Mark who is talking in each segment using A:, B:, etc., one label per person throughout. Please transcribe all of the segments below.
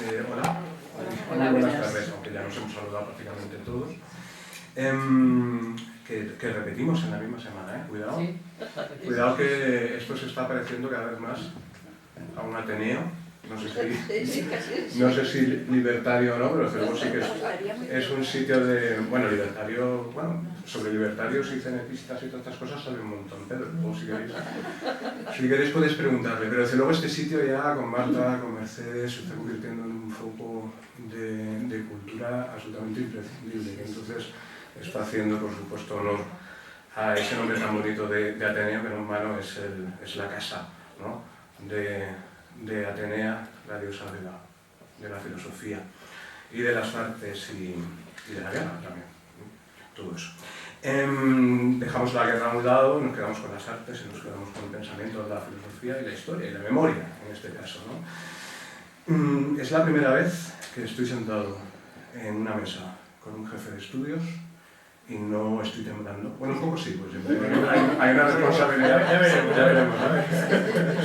A: Hola.
B: Hola,
A: Buenas
B: buenas.
A: tardes, aunque ya nos hemos saludado prácticamente todos. Que repetimos en la misma semana, cuidado.
B: Sí.
A: Cuidado que esto se está pareciendo cada vez más a un Ateneo. No sé si libertario o no, pero desde luego sí que es un sitio de... Bueno, libertario... Bueno, sobre libertarios y cenetistas y todas estas cosas sabe un montón, Pedro. O si queréis podéis preguntarle. Pero desde luego este sitio ya con Marta, con Mercedes, se está convirtiendo en un foco de cultura absolutamente imprescindible. Que entonces está haciendo, por supuesto, honor a ese nombre tan bonito de Ateneo, que no en vano es la casa, ¿no? de Atenea, la diosa de la filosofía y de las artes y de la guerra también, ¿no? Todo eso. Dejamos la guerra a un lado, nos quedamos con las artes y nos quedamos con el pensamiento de la filosofía y la historia y la memoria, en este caso, ¿no? Es la primera vez que estoy sentado en una mesa con un jefe de estudios y no estoy temblando. Bueno, un poco sí, pues siempre hay una responsabilidad. Ya veremos.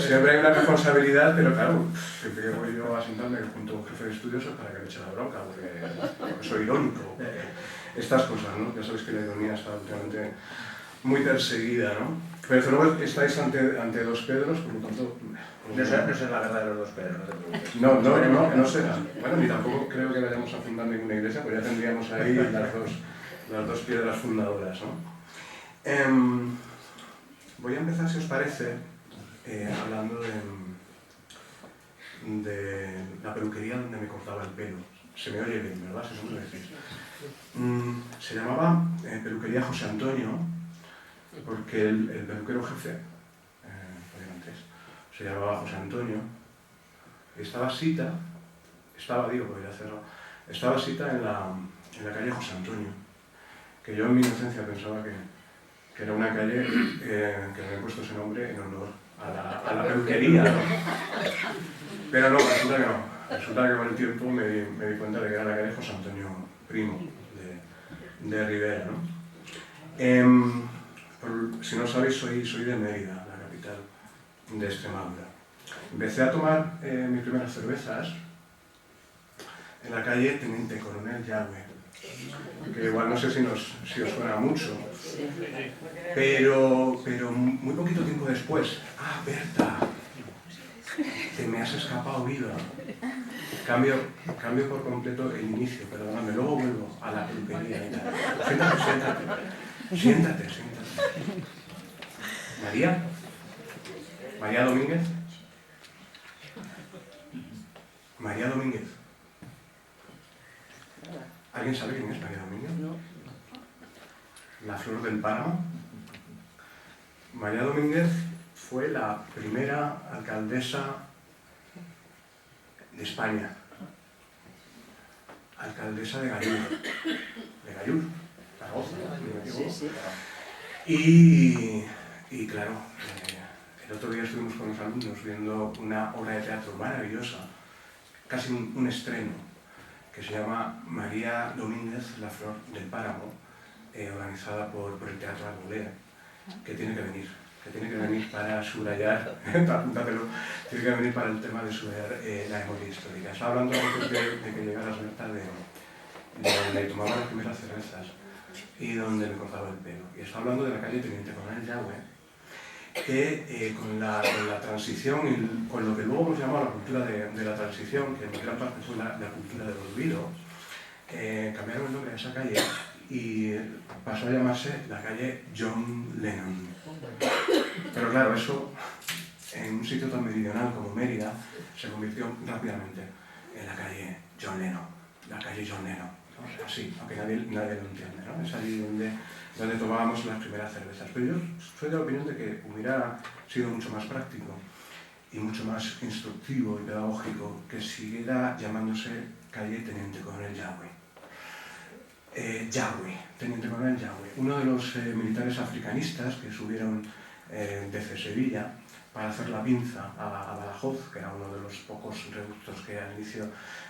A: Siempre hay una responsabilidad, pero claro, siempre que voy yo a sentarme junto a un jefe de estudios es para que me eche la bronca, porque soy irónico. Estas cosas, ¿no? Ya sabéis que la ironía está últimamente muy perseguida, ¿no? Pero desde luego estáis ante dos Pedros, por lo tanto...
C: No será la verdad de los dos Pedros, no te preocupes.
A: No será. Bueno, ni tampoco creo que vayamos a fundar ninguna iglesia, pues ya tendríamos ahí las dos piedras fundadoras, ¿no? Voy a empezar, si os parece, hablando de la peluquería donde me cortaba el pelo. Se me oye bien, ¿verdad? Si lo decís. Se llamaba Peluquería José Antonio, porque el peluquero jefe, se llamaba José Antonio, y estaba cita en la calle José Antonio, que yo en mi inocencia pensaba que era una calle que me había puesto ese nombre en honor a la peluquería, ¿no? Pero no, resulta que no. Resulta que con el tiempo me di cuenta de que era la calle José Antonio Primo de Rivera, ¿no? Si no sabéis, soy de Mérida, la capital de Extremadura. Empecé a tomar mis primeras cervezas en la calle Teniente Coronel Yagüe, que igual no sé si os suena mucho, pero muy poquito tiempo después, Berta, te me has escapado, vida. Cambio por completo el inicio, perdóname, luego vuelvo a la peluquería y tal. Siéntate. María Domínguez. María Domínguez. ¿Alguien sabe quién es María Domínguez?
B: No.
A: La flor del páramo. María Domínguez fue la primera alcaldesa de España. Alcaldesa de Gallur. Zaragoza. Y claro, el otro día estuvimos con los alumnos viendo una obra de teatro maravillosa, casi un estreno, que se llama María Domínguez, la flor del páramo, organizada por el Teatro Arboleda, que tiene que venir para subrayar, apúntatelo, tiene que venir para el tema de subrayar la memoria histórica. Estaba hablando antes de que llegaras, Berta, de donde tomaba las primeras cervezas y donde me cortaba el pelo. Y estaba hablando de la calle Teniente Coronel Yagüe, que con la transición y con lo que luego hemos llamado la cultura de la transición, que en gran parte fue la cultura del olvido, cambiaron el nombre de esa calle y pasó a llamarse la calle John Lennon. Pero claro, eso en un sitio tan meridional como Mérida se convirtió rápidamente en la calle John Lennon, la calle John Lennon, ¿no? Así, aunque nadie lo entiende, ¿no? Es allí donde tomábamos las primeras cervezas. Pero yo soy de la opinión de que hubiera sido mucho más práctico y mucho más instructivo y pedagógico que siguiera llamándose calle Teniente Coronel Yagüe. Teniente Coronel Yagüe, uno de los militares africanistas que subieron desde Sevilla para hacer la pinza a Badajoz, que era uno de los pocos reductos que al inicio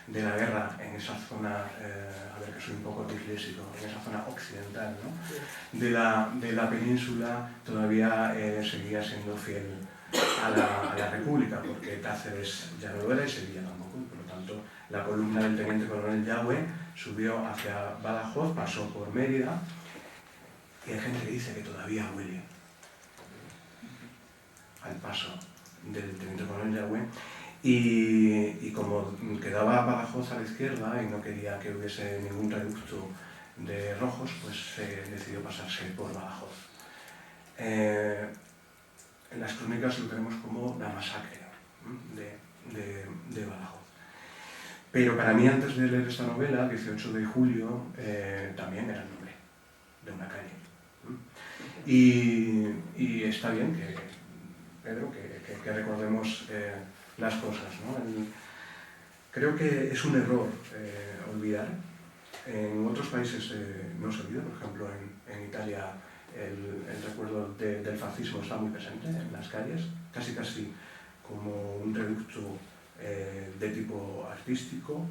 A: de la guerra en esa zona, a ver que soy un poco disléxico, en esa zona occidental, ¿no? de la península, todavía seguía siendo fiel a la República, porque Cáceres ya no lo era y Sevilla tampoco, y por lo tanto la columna del teniente coronel Yagüe subió hacia Badajoz, pasó por Mérida, y hay gente que dice que todavía huele al paso del teniente coronel Yagüe, y como quedaba Badajoz a la izquierda y no quería que hubiese ningún reducto de rojos, pues se decidió pasarse por Badajoz. En las crónicas lo tenemos como la masacre de Badajoz. Pero para mí, antes de leer esta novela, 18 de julio, también era el nombre de una calle. Y está bien que, Pedro, que recordemos las cosas, ¿no? Creo que es un error olvidar. En otros países no se olvida, por ejemplo en Italia el recuerdo del fascismo está muy presente en las calles, casi como un reducto de tipo artístico,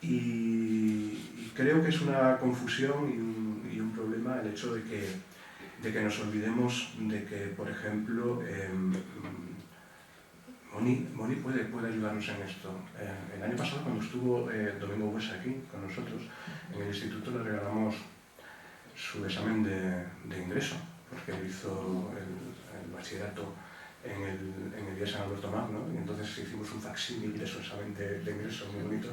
A: y creo que es una confusión y un problema el hecho de que nos olvidemos de que, por ejemplo, Moni puede ayudarnos en esto. El año pasado, cuando estuvo Domingo Buesa aquí con nosotros, en el instituto le regalamos su examen de ingreso, porque él hizo el bachillerato en el día San Alberto Magno, y entonces hicimos un facsímil de su examen de ingreso muy bonito.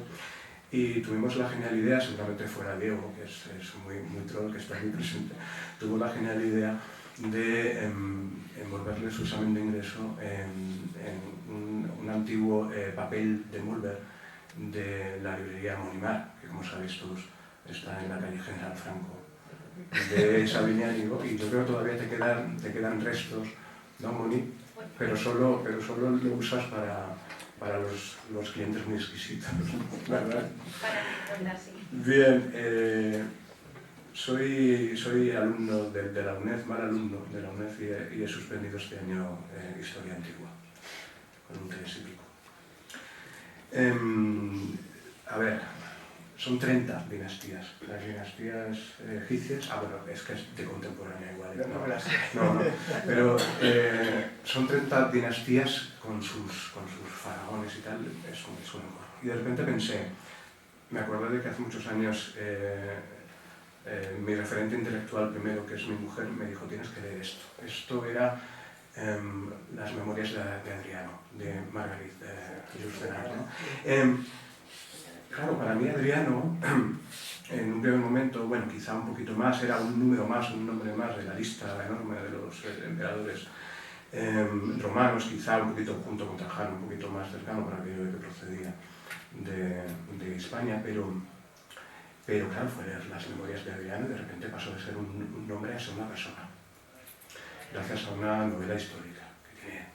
A: Y tuvimos la genial idea, seguramente fuera Diego, que es muy troll, que está muy presente, tuvo la genial idea de envolverle su examen de ingreso en un antiguo papel de Mulber de la librería Monimar, que como sabéis todos está en la calle General Franco de Sabiñánigo, y yo creo que todavía te quedan restos, ¿no, Moni? Pero solo lo usas para los clientes muy exquisitos, ¿verdad?
B: Para recordar, sí.
A: Bien, soy alumno de la UNED, mal alumno de la UNED, y he suspendido este año Historia Antigua, con un 3 y pico. A ver, son 30 dinastías. Las dinastías egipcias, bueno, es que es de contemporánea igual. No, pero son 30 dinastías con sus faraones y tal, es un horror. Y de repente pensé, me acordé de que hace muchos años mi referente intelectual primero, que es mi mujer, me dijo, tienes que leer esto. Esto era las memorias de Adriano, de Marguerite Yourcenar, ¿no? Claro, para mí Adriano, en un primer momento, bueno, quizá un poquito más, era un número más, un nombre más de la lista enorme de los emperadores romanos, quizá un poquito junto con Trajano, un poquito más cercano para aquello que procedía de España, pero claro, fue leer las memorias de Adriano y de repente pasó de ser un nombre a ser una persona, gracias a una novela histórica que tiene,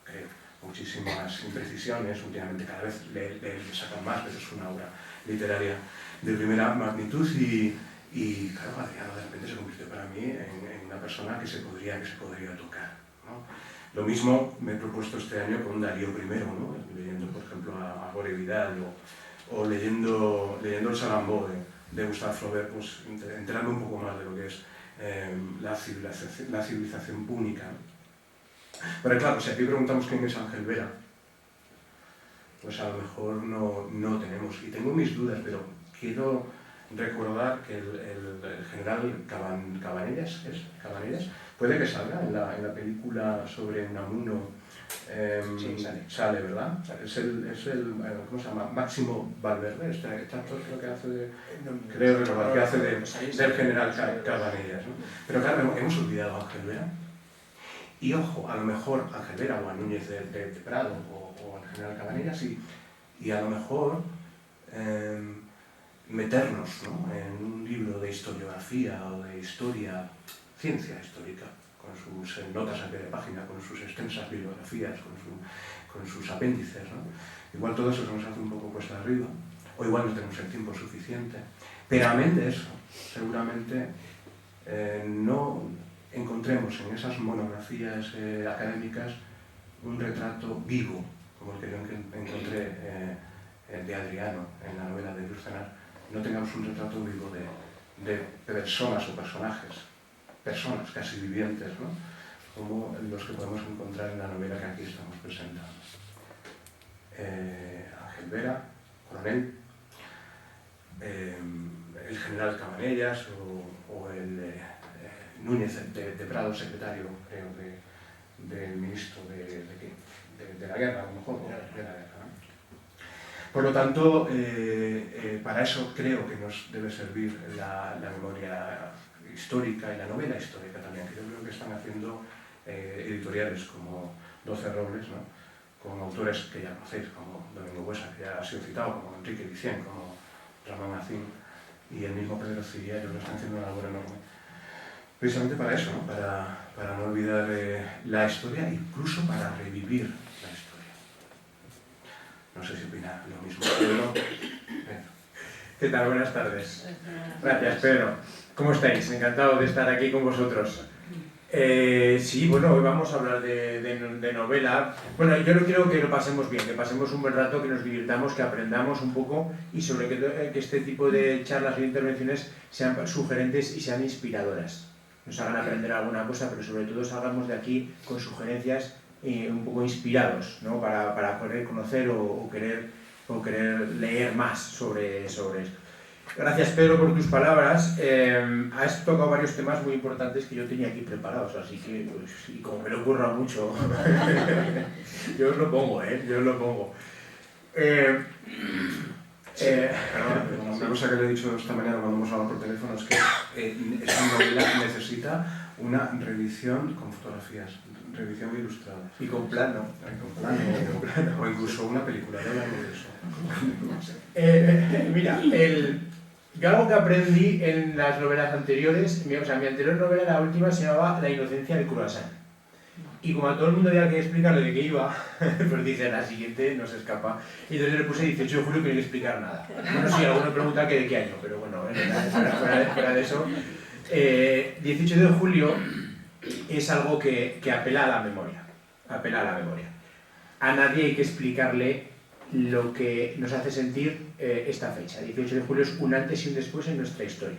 A: creo, muchísimas imprecisiones. Últimamente cada vez le sacan más, pero es una obra literaria de primera magnitud, y claro, Adriano de repente se convirtió para mí en una persona que se podría tocar, ¿no? Lo mismo me he propuesto este año con Darío I, ¿no? Leyendo por ejemplo a Gore Vidal, o leyendo el Salambó de Gustave Flaubert, pues enterarme un poco más de lo que es la civilización púnica. Pero claro, si aquí preguntamos quién es Ángel Vera, pues a lo mejor no tenemos. Y tengo mis dudas, pero quiero recordar que el general Cabanellas, puede que salga en la película sobre Unamuno.
C: Sí,
A: sale, ¿verdad? Es el ¿cómo se llama? Máximo Valverde, este actor creo que hace creo recordar que hace del general Cabanellas, ¿no? Pero claro, hemos olvidado a Ángel Vera. Y ojo, a lo mejor Ángel Vera o a Núñez de Prado o al general Cabanellas, y a lo mejor meternos, ¿no?, en un libro de historiografía o de historia, ciencia histórica, con sus notas a pie de página, con sus extensas bibliografías, con sus apéndices, ¿no? Igual todo eso se nos hace un poco cuesta arriba, o igual no tenemos el tiempo suficiente, pero amén de eso, seguramente no encontremos en esas monografías académicas un retrato vivo, como el que yo encontré de Adriano en la novela de Yourcenar. No tengamos un retrato vivo de personas o personas casi vivientes, ¿no?, como los que podemos encontrar en la novela que aquí estamos presentando. Ángel Vera, coronel, el general Cabanellas o el Núñez de Prado, secretario, creo, del ministro de la guerra, a lo mejor, de la guerra, ¿no? Por lo tanto, para eso creo que nos debe servir la memoria histórica y la novela histórica también, que yo creo que están haciendo editoriales como 12 Robles, ¿no? Con autores que ya conocéis, como Domingo Buesa, que ya ha sido citado, como Enrique Vicien, como Ramón Acín y el mismo Pedro Civilla, yo creo que están haciendo una labor enorme. Precisamente para eso, ¿no? Para no olvidar la historia, incluso para revivir la historia. No sé si opina lo mismo Pedro.
C: ¿Qué tal? Buenas tardes. Gracias, Pedro. ¿Cómo estáis? Encantado de estar aquí con vosotros. Sí, bueno, hoy vamos a hablar de novela. Bueno, yo no quiero que lo pasemos bien, que pasemos un buen rato, que nos divirtamos, que aprendamos un poco y sobre que este tipo de charlas o intervenciones sean sugerentes y sean inspiradoras. Nos hagan aprender alguna cosa, pero sobre todo salgamos de aquí con sugerencias un poco inspirados, ¿no? Para poder conocer o querer leer más sobre esto. Gracias, Pedro, por tus palabras. Has tocado varios temas muy importantes que yo tenía aquí preparados, así que, pues, y como me lo ocurra mucho, yo os lo pongo, yo os lo pongo.
A: Una cosa que le he dicho esta mañana cuando hemos hablado por teléfono es que esta novela necesita una reedición con fotografías, reedición ilustrada.
C: Y con plano.
A: O incluso una película, no hablamos de eso.
C: Mira, yo algo que aprendí en las novelas anteriores, mi anterior novela, la última, se llamaba La inocencia del croissant. Y como a todo el mundo había que explicarle de qué iba, pues dice, la siguiente no se escapa. Y entonces le puse 18 de julio que no hay que explicar nada. Bueno, sí, alguno pregunta que de qué año, pero bueno, fuera de eso. 18 de julio es algo que apela a la memoria. A nadie hay que explicarle lo que nos hace sentir esta fecha. 18 de julio es un antes y un después en nuestra historia.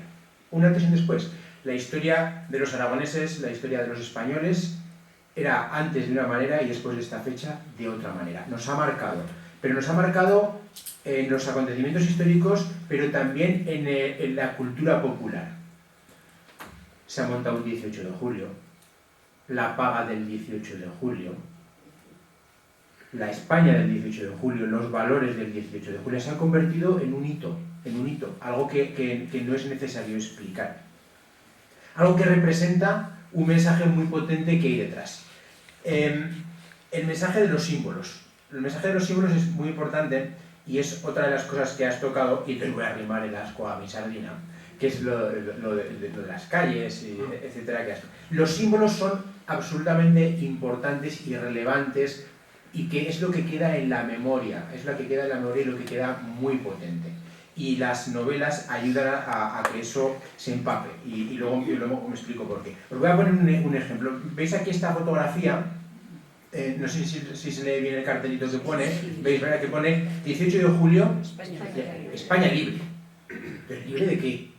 C: Un antes y un después. La historia de los aragoneses, la historia de los españoles, era antes de una manera y después de esta fecha de otra manera. Nos ha marcado. Pero nos ha marcado en los acontecimientos históricos, pero también en la cultura popular. Se ha montado un 18 de julio, la paga del 18 de julio, la España del 18 de julio, los valores del 18 de julio se han convertido en un hito, algo que no es necesario explicar. Algo que representa un mensaje muy potente que hay detrás. El mensaje de los símbolos. El mensaje de los símbolos es muy importante y es otra de las cosas que has tocado, y te voy a arrimar el asco a mi sardina, que es lo de las calles, etcétera. Los símbolos son absolutamente importantes y relevantes y que es lo que queda en la memoria, y lo que queda muy potente. Y las novelas ayudan a que eso se empape. Y luego me explico por qué. Os voy a poner un ejemplo. ¿Veis aquí esta fotografía? No sé si se lee bien el cartelito que pone. ¿Veis, verdad? Que pone 18 de julio, España libre. ¿Pero libre de qué?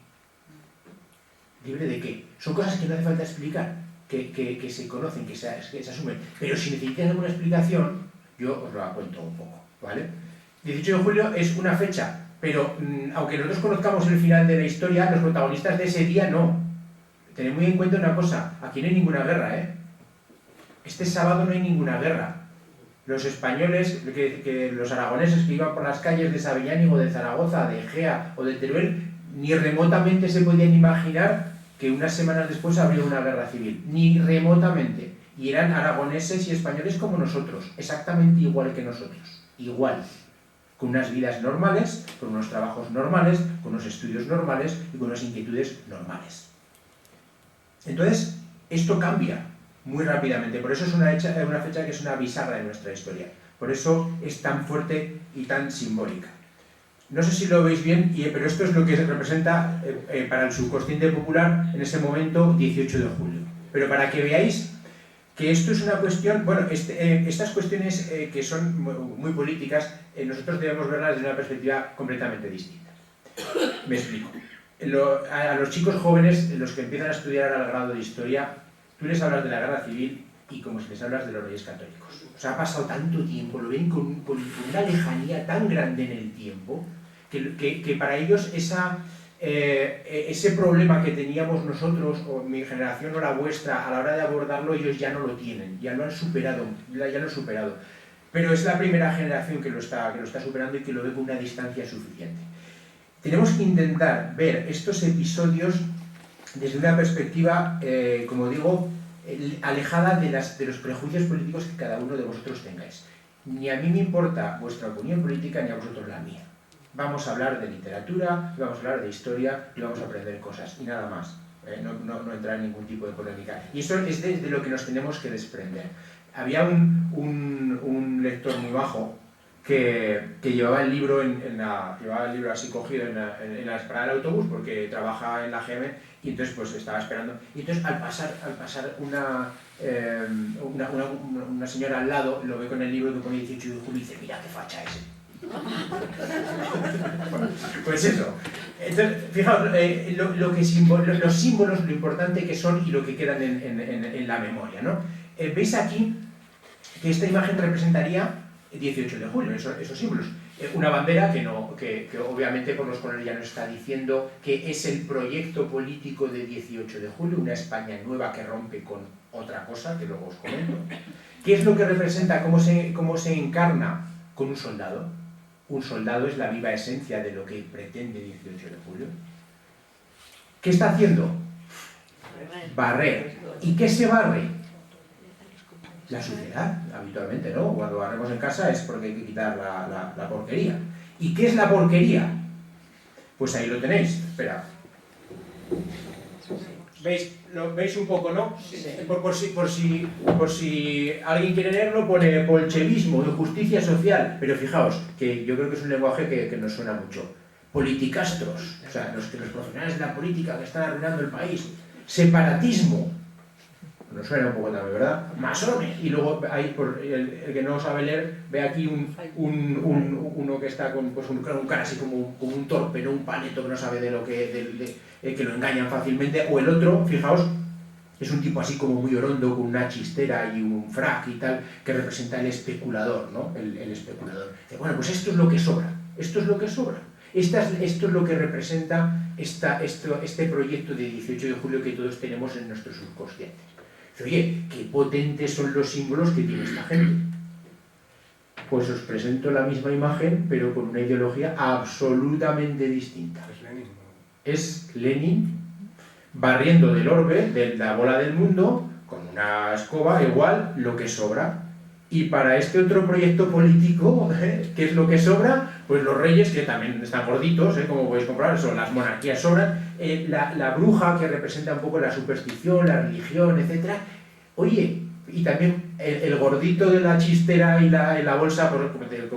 C: ¿Libre de qué? Son cosas que no hace falta explicar, que se conocen, que se asumen. Pero si necesitan alguna explicación, yo os la cuento un poco, ¿vale? 18 de julio es una fecha, pero aunque nosotros conozcamos el final de la historia, los protagonistas de ese día no. Tened muy en cuenta una cosa, aquí no hay ninguna guerra, ¿eh? Este sábado no hay ninguna guerra. Los españoles, los aragoneses que iban por las calles de Sabiñánigo, de Zaragoza, de Egea o de Teruel, ni remotamente se podían imaginar que unas semanas después habría una guerra civil. Ni remotamente. Y eran aragoneses y españoles como nosotros, exactamente igual que nosotros. Igual. Con unas vidas normales, con unos trabajos normales, con unos estudios normales y con unas inquietudes normales. Entonces, esto cambia muy rápidamente. Por eso es una fecha que es una bisagra de nuestra historia. Por eso es tan fuerte y tan simbólica. No sé si lo veis bien, pero esto es lo que representa para el subconsciente popular en ese momento 18 de julio. Pero para que veáis que esto es una cuestión, bueno, estas cuestiones que son muy políticas, nosotros debemos verlas desde una perspectiva completamente distinta. Me explico. A los chicos jóvenes, los que empiezan a estudiar al grado de historia, tú les hablas de la guerra civil y como si les hablas de los Reyes Católicos. O sea, ha pasado tanto tiempo, lo ven con una lejanía tan grande en el tiempo, que para ellos ese problema que teníamos nosotros, o mi generación o la vuestra, a la hora de abordarlo, ellos ya no lo tienen, ya lo han superado, Pero es la primera generación que lo está superando y que lo ve con una distancia suficiente. Tenemos que intentar ver estos episodios desde una perspectiva, como digo, alejada de los prejuicios políticos que cada uno de vosotros tengáis. Ni a mí me importa vuestra opinión política, ni a vosotros la mía. Vamos a hablar de literatura, vamos a hablar de historia y vamos a aprender cosas, y nada más. No entrar en ningún tipo de polémica. Y eso es de lo que nos tenemos que desprender. Había un lector muy bajo que llevaba el libro así cogido en la parada del autobús, porque trabaja en la GM, y entonces pues estaba esperando. Y entonces al pasar una señora al lado, lo ve con el libro que pone 18 de julio y dice: mira qué facha ese. Pues eso. Entonces, fijaos, los símbolos, lo importante que son y lo que quedan en la memoria, ¿no? Veis aquí que esta imagen representaría el 18 de julio, esos símbolos. Una bandera que obviamente por los colores ya nos está diciendo que es el proyecto político de 18 de julio, una España nueva que rompe con otra cosa, que luego os comento. ¿Qué es lo que representa? ¿Cómo se encarna? Con un soldado. Un soldado es la viva esencia de lo que pretende 18 de julio. ¿Qué está haciendo? Barrer. ¿Y qué se barre? La suciedad, habitualmente, ¿no? Cuando barremos en casa es porque hay que quitar la porquería. ¿Y qué es la porquería? Pues ahí lo tenéis. Espera. ¿Veis un poco, no? Por si alguien quiere leerlo, pone bolchevismo, injusticia social. Pero fijaos, que yo creo que es un lenguaje que nos suena mucho. Politicastros, o sea, los profesionales de la política que están arruinando el país. Separatismo. Nos suena un poco también, ¿verdad? Masones. Y luego hay, el que no sabe leer, ve aquí uno que está con un cara así como un torpe, ¿no? Un paleto que no sabe de lo que lo engañan fácilmente. O el otro, fijaos, es un tipo así como muy orondo, con una chistera y un frac y tal, que representa el especulador, ¿no? El especulador. Bueno, pues esto es lo que sobra. Esto es lo que sobra. Esto es lo que representa este proyecto de 18 de julio que todos tenemos en nuestros subconscientes. Oye, qué potentes son los símbolos que tiene esta gente. Pues os presento la misma imagen, pero con una ideología absolutamente distinta. Es Lenin barriendo del orbe, de la bola del mundo, con una escoba, igual, lo que sobra. Y para este otro proyecto político, ¿qué es lo que sobra? Pues los reyes, que también están gorditos, como podéis comprobar, son las monarquías sobran, la bruja, que representa un poco la superstición, la religión, etc. Oye, y también el gordito de la chistera y la bolsa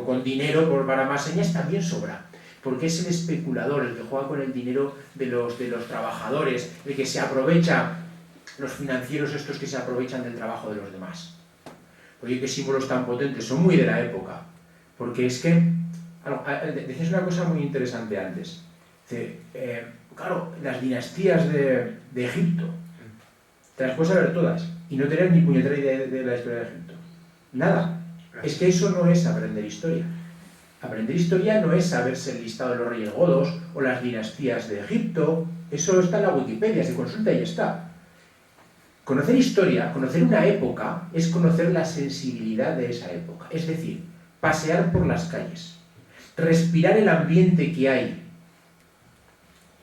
C: con dinero para más señas también sobra. Porque es el especulador, el que juega con el dinero de los trabajadores, el que se aprovecha, los financieros estos que se aprovechan del trabajo de los demás. Oye, qué símbolos tan potentes, son muy de la época. Porque es que, decías una cosa muy interesante antes. Claro, las dinastías de Egipto, te las puedes saber todas, y no tener ni puñetera idea de la historia de Egipto. Nada. Es que eso no es aprender historia. Aprender historia no es saberse el listado de los reyes godos o las dinastías de Egipto. Eso está en la Wikipedia, se consulta y ya está. Conocer historia, conocer una época, es conocer la sensibilidad de esa época. Es decir, pasear por las calles, respirar el ambiente que hay,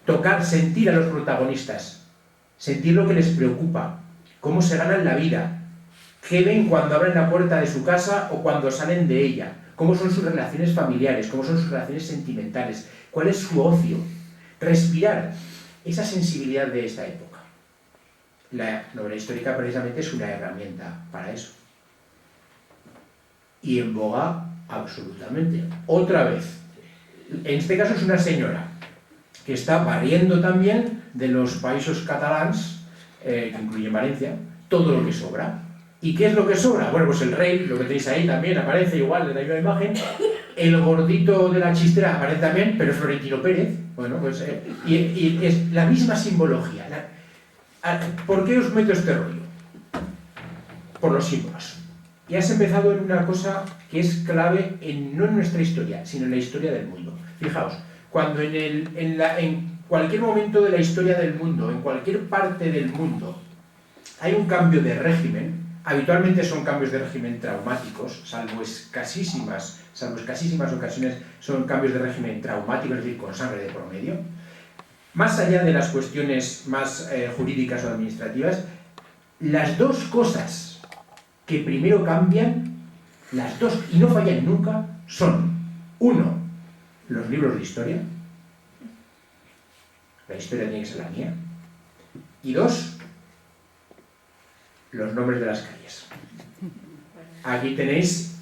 C: tocar, sentir a los protagonistas, sentir lo que les preocupa, cómo se ganan la vida, qué ven cuando abren la puerta de su casa o cuando salen de ella, cómo son sus relaciones familiares, cómo son sus relaciones sentimentales, cuál es su ocio. Respirar esa sensibilidad de esta época. La novela histórica precisamente es una herramienta para eso. Y en boga absolutamente. Otra vez, en este caso es una señora que está barriendo también de los países catalans, que incluyen Valencia, todo lo que sobra. ¿Y qué es lo que sobra? Bueno, pues el rey, lo que tenéis ahí también, aparece igual en la misma imagen. El gordito de la chistera aparece también, pero es Florentino Pérez. Bueno, pues y es la misma simbología. ¿Por qué os meto este rollo? por los símbolos. Y has empezado en una cosa que es clave no en nuestra historia, sino en la historia del mundo. Fijaos, cuando en cualquier momento de la historia del mundo, en cualquier parte del mundo, hay un cambio de régimen, habitualmente son cambios de régimen traumáticos, salvo escasísimas ocasiones son cambios de régimen traumáticos, es decir, con sangre de por medio. Más allá de las cuestiones más jurídicas o administrativas, las dos cosas que primero cambian, las dos, y no fallan nunca, son, uno, los libros de historia, la historia tiene que ser la mía, y dos, los nombres de las calles. Aquí tenéis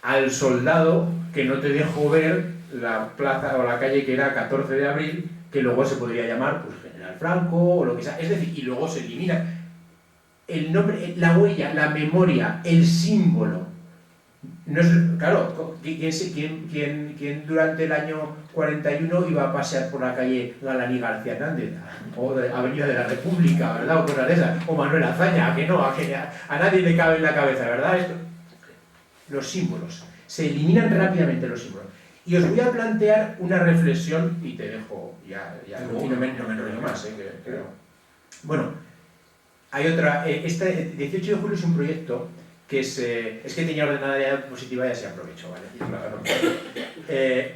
C: al soldado que no te dejó ver la plaza o la calle que era 14 de abril, que luego se podría llamar pues, General Franco o lo que sea, es decir, y luego se elimina el nombre, la huella, la memoria, el símbolo. No es, claro, ¿quién durante el año 41 iba a pasear por la calle Galán y García Hernández? O de Avenida de la República, ¿verdad? O cosas de esas. O Manuel Azaña, que no, a nadie le cabe en la cabeza, ¿verdad? Los símbolos. Se eliminan rápidamente los símbolos. Y os voy a plantear una reflexión, y te dejo, no me enrollo más, creo. Bueno, hay otra, este 18 de julio es un proyecto que es que tenía ordenada la diapositiva y así aprovecho, ¿vale?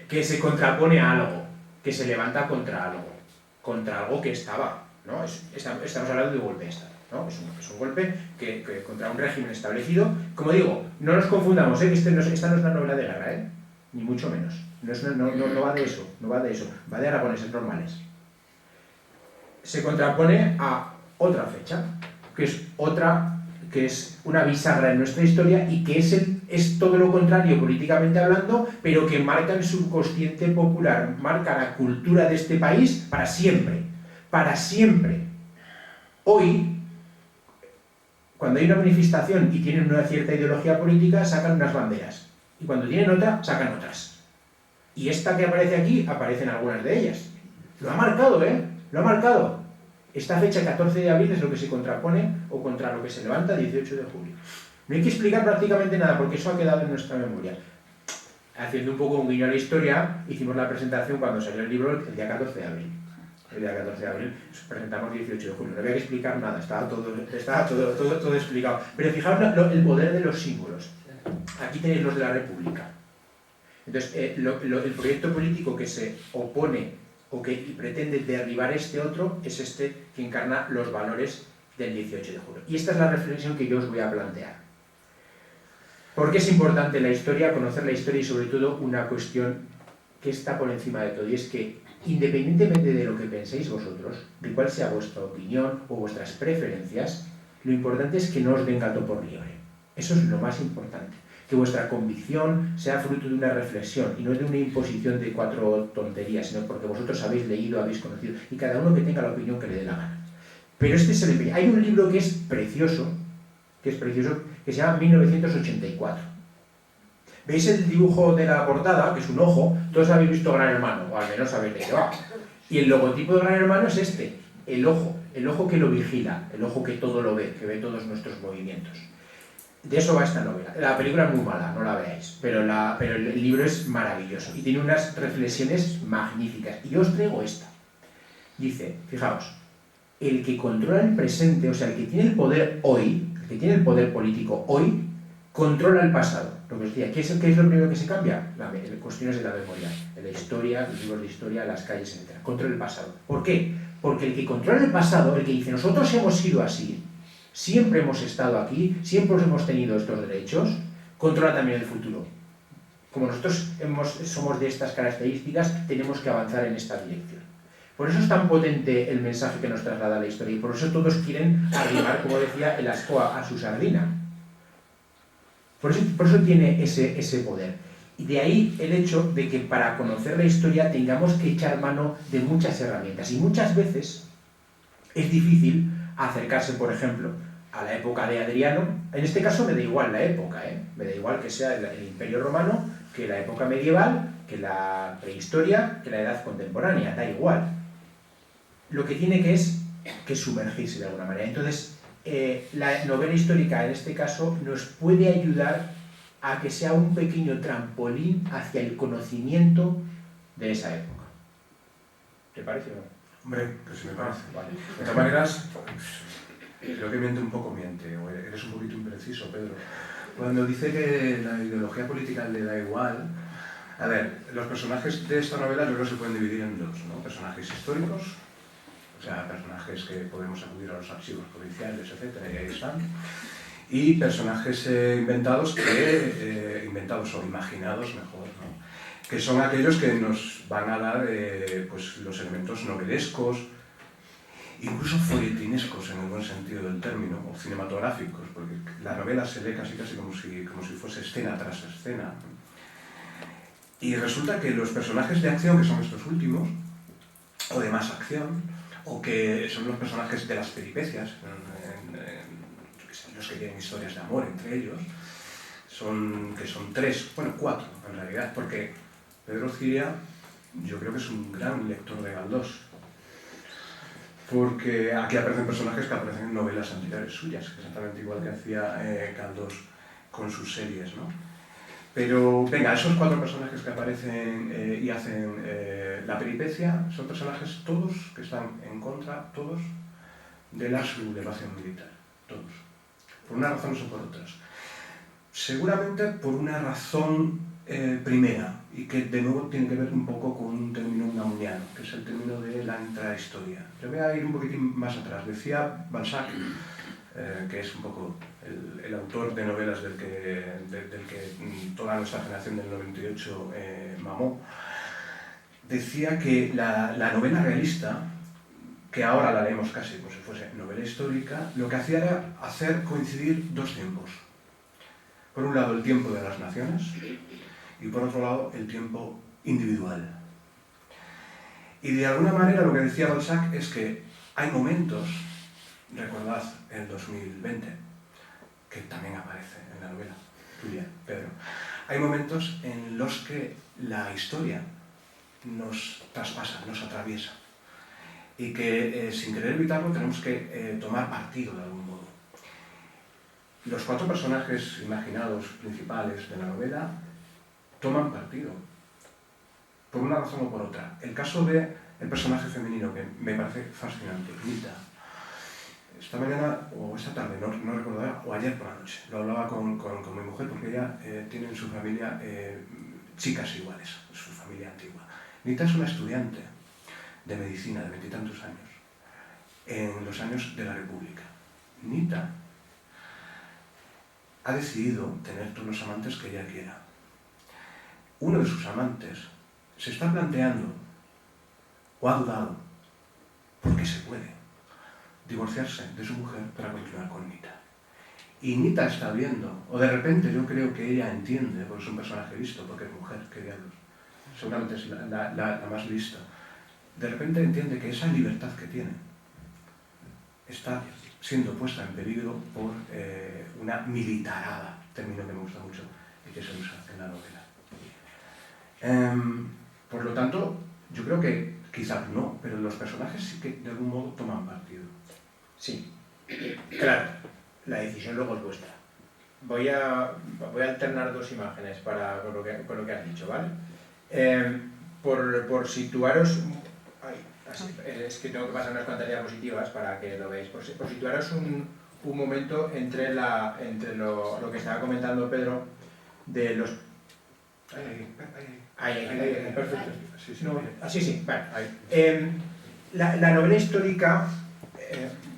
C: Que se contrapone a algo, que se levanta contra algo que estaba, ¿no? Estamos hablando de un golpe de Estado, ¿no? Es un golpe que contra un régimen establecido. Como digo, no nos confundamos, que esta no es una novela de guerra, ni mucho menos. No va de eso, va de aragoneses normales. Se contrapone a otra fecha, que es una bisagra en nuestra historia y que es todo lo contrario políticamente hablando, pero que marca el subconsciente popular, marca la cultura de este país para siempre. Para siempre. Hoy, cuando hay una manifestación y tienen una cierta ideología política, sacan unas banderas. Y cuando tienen otra, sacan otras. Y esta que aparece aquí, aparecen algunas de ellas. Lo ha marcado, Lo ha marcado. Esta fecha, 14 de abril, es lo que se contrapone o contra lo que se levanta 18 de julio. No hay que explicar prácticamente nada, porque eso ha quedado en nuestra memoria. Haciendo un poco un guiño a la historia, hicimos la presentación cuando salió el libro el día 14 de abril. El día 14 de abril presentamos 18 de julio. No había que explicar nada, estaba todo explicado. Pero fijaos el poder de los símbolos. Aquí tenéis los de la República. Entonces, el proyecto político que se opone o que pretende derribar este otro es este que encarna los valores del 18 de julio. Y esta es la reflexión que yo os voy a plantear. ¿Por qué es importante la historia, conocer la historia y sobre todo una cuestión que está por encima de todo? Y es que independientemente de lo que penséis vosotros, de cuál sea vuestra opinión o vuestras preferencias, lo importante es que no os den gato por liebre. Eso es lo más importante. Que vuestra convicción sea fruto de una reflexión y no de una imposición de 4 tonterías, sino porque vosotros habéis leído, habéis conocido, y cada uno que tenga la opinión que le dé la gana. Pero este es el empeño. Hay un libro que es precioso, que se llama 1984. ¿Veis el dibujo de la portada, que es un ojo? Todos habéis visto Gran Hermano, o al menos sabéis de qué va. Y el logotipo de Gran Hermano es este, el ojo que lo vigila, el ojo que todo lo ve, que ve todos nuestros movimientos. De eso va esta novela. La película es muy mala, no la veáis, pero el libro es maravilloso y tiene unas reflexiones magníficas. Y yo os traigo esta. Dice, fijaos, el que controla el presente, o sea, el que tiene el poder hoy, el que tiene el poder político hoy, controla el pasado. Lo que os decía, ¿qué es lo primero que se cambia? Las cuestiones de la memoria, de la historia, los libros de historia, las calles, etc. Controla el pasado. ¿Por qué? Porque el que controla el pasado, el que dice, nosotros hemos sido así, siempre hemos estado aquí, siempre hemos tenido estos derechos, controla también el futuro. Como nosotros somos de estas características, tenemos que avanzar en esta dirección. Por eso es tan potente el mensaje que nos traslada la historia y por eso todos quieren arrimar, como decía, el ascua a su sardina. Por eso tiene ese poder. Y de ahí el hecho de que para conocer la historia tengamos que echar mano de muchas herramientas. Y muchas veces es difícil acercarse, por ejemplo, a la época de Adriano. En este caso me da igual la época, me da igual que sea el Imperio Romano, que la época medieval, que la prehistoria, que la edad contemporánea, da igual. Lo que tiene que es que sumergirse de alguna manera. Entonces, la novela histórica, en este caso, nos puede ayudar a que sea un pequeño trampolín hacia el conocimiento de esa época. ¿Te parece o no?
A: Hombre, pues sí me parece.
C: Vale.
A: De todas maneras, creo que miente un poco, o eres un poquito impreciso, Pedro. Cuando dice que la ideología política le da igual, a ver, los personajes de esta novela yo creo que se pueden dividir en dos, ¿no? Personajes históricos, o sea, personajes que podemos acudir a los archivos policiales, etcétera, y ahí están. Y personajes inventados inventados o imaginados mejor, ¿no? Que son aquellos que nos van a dar pues, los elementos novelescos, incluso folletinescos en el buen sentido del término, o cinematográficos, porque la novela se lee casi como si fuese escena tras escena. Y resulta que los personajes de acción, que son estos últimos, o de más acción, o que son los personajes de las peripecias, los que tienen historias de amor entre ellos, que son 3, bueno, 4 en realidad, porque Pedro Ciria yo creo que es un gran lector de Galdós, porque aquí aparecen personajes que aparecen en novelas anteriores suyas, exactamente igual que hacía Galdós con sus series, ¿no? Pero, venga, esos 4 personajes que aparecen y hacen la peripecia son personajes todos que están en contra, todos, de la sublevación militar, todos. Por unas razones o por otras. Seguramente por una razón primera, y que de nuevo tiene que ver un poco con un término unamuniano, que es el término de la intrahistoria. Yo voy a ir un poquitín más atrás. Decía Balzac, que es un poco el autor de novelas del que toda nuestra generación del 98 mamó, decía que la novela realista, que ahora la leemos casi como si fuese novela histórica, lo que hacía era hacer coincidir 2 tiempos. Por un lado el tiempo de las naciones y por otro lado el tiempo individual. Y de alguna manera lo que decía Balzac es que hay momentos, recordad el 2020, que también aparece en la novela tuya, Pedro, hay momentos en los que la historia nos traspasa, nos atraviesa. Y que sin querer evitarlo tenemos que tomar partido de algún modo. Los 4 personajes imaginados principales de la novela toman partido, por una razón o por otra. El caso del personaje femenino, que me parece fascinante, Nita. Esta mañana, o esta tarde, no recordará, o ayer por la noche, lo hablaba con mi mujer, porque ella tiene en su familia chicas iguales, su familia antigua. Nita es una estudiante de medicina de 20 y tantos años, en los años de la República. Nita ha decidido tener todos los amantes que ella quiera. Uno de sus amantes se está planteando, o ha dudado, porque se puede, divorciarse de su mujer para continuar con Nita. Y Nita está viendo, o de repente yo creo que ella entiende, porque es un personaje listo, porque es mujer, que diablos, seguramente es la más lista. De repente entiende que esa libertad que tiene está siendo puesta en peligro por una militarada, término que me gusta mucho y que se usa en la novela. Por lo tanto, yo creo que quizás no, pero los personajes sí que de algún modo toman partido.
C: Sí, claro, la decisión luego es vuestra. Voy a alternar 2 imágenes con lo que has dicho, ¿vale? Por situaros... es que tengo que pasar unas cuantas diapositivas para que lo veáis. Por situaros un momento entre lo que estaba comentando Pedro de los... Ahí, perfecto. Sí, vale. La novela histórica...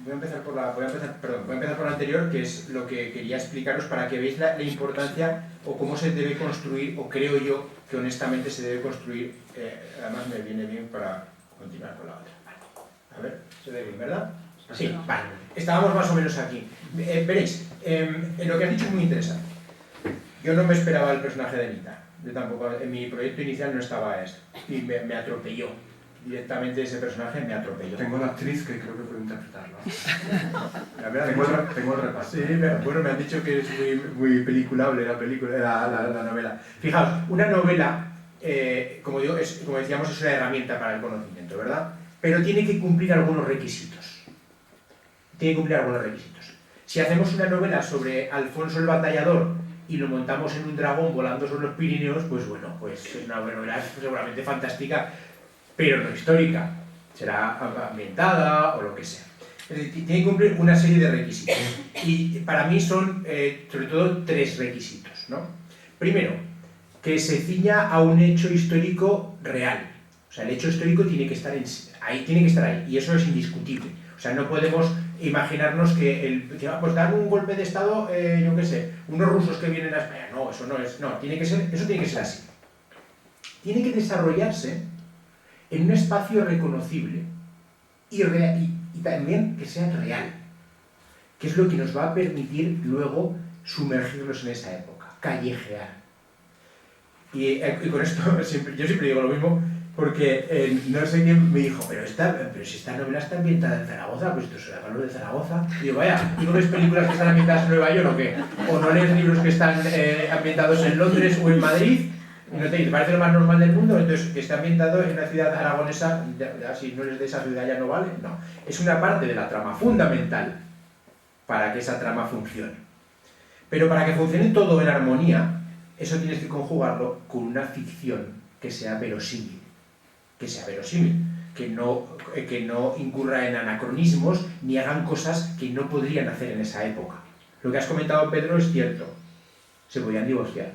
C: Voy a empezar por la anterior, que es lo que quería explicaros para que veáis la importancia o cómo se debe construir, o creo yo que honestamente se debe construir. Además me viene bien para continuar con la otra. A ver, se ve bien, ¿verdad? Sí, vale. Estábamos más o menos aquí. Veréis, lo que has dicho es muy interesante. Yo no me esperaba el personaje de Nita. Yo tampoco, en mi proyecto inicial no estaba esto. Y me atropelló. Directamente ese personaje me atropelló.
A: Tengo la actriz que creo que puede interpretarlo. Tengo el repaso.
C: Sí, bueno, me han dicho que es muy peliculable la novela. Fijaos, una novela, como decíamos, es una herramienta para el conocimiento, ¿verdad? Pero tiene que cumplir algunos requisitos. Si hacemos una novela sobre Alfonso el Batallador y lo montamos en un dragón volando sobre los Pirineos, pues bueno, pues es una novela seguramente fantástica, pero no histórica. Será ambientada o lo que sea. Tiene que cumplir una serie de requisitos. Y para mí son, sobre todo, 3 requisitos, ¿no? Primero, que se ciña a un hecho histórico real. O sea, el hecho histórico tiene que estar ahí, tiene que estar ahí, y eso es indiscutible. O sea, no podemos imaginarnos que pues dan un golpe de estado, yo qué sé, unos rusos que vienen a España. No, eso no es, no, eso tiene que ser así. Tiene que desarrollarse en un espacio reconocible y también que sea real, que es lo que nos va a permitir luego sumergirnos en esa época, callejear. Y con esto yo siempre digo lo mismo, porque no sé quién me dijo, pero si esta novela está ambientada en Zaragoza, pues esto será valor de Zaragoza. Y digo, vaya, ¿y no ves películas que están ambientadas en Nueva York o qué? ¿O no lees libros que están ambientados en Londres o en Madrid? Y no te parece lo más normal del mundo. Entonces, que está ambientado en una ciudad aragonesa, ya si no eres de esa ciudad ya no vale. No, es una parte de la trama fundamental para que esa trama funcione. Pero para que funcione todo en armonía, eso tienes que conjugarlo con una ficción que sea verosímil. Que no incurra en anacronismos ni hagan cosas que no podrían hacer en esa época. Lo que has comentado, Pedro, es cierto. Se podían divorciar.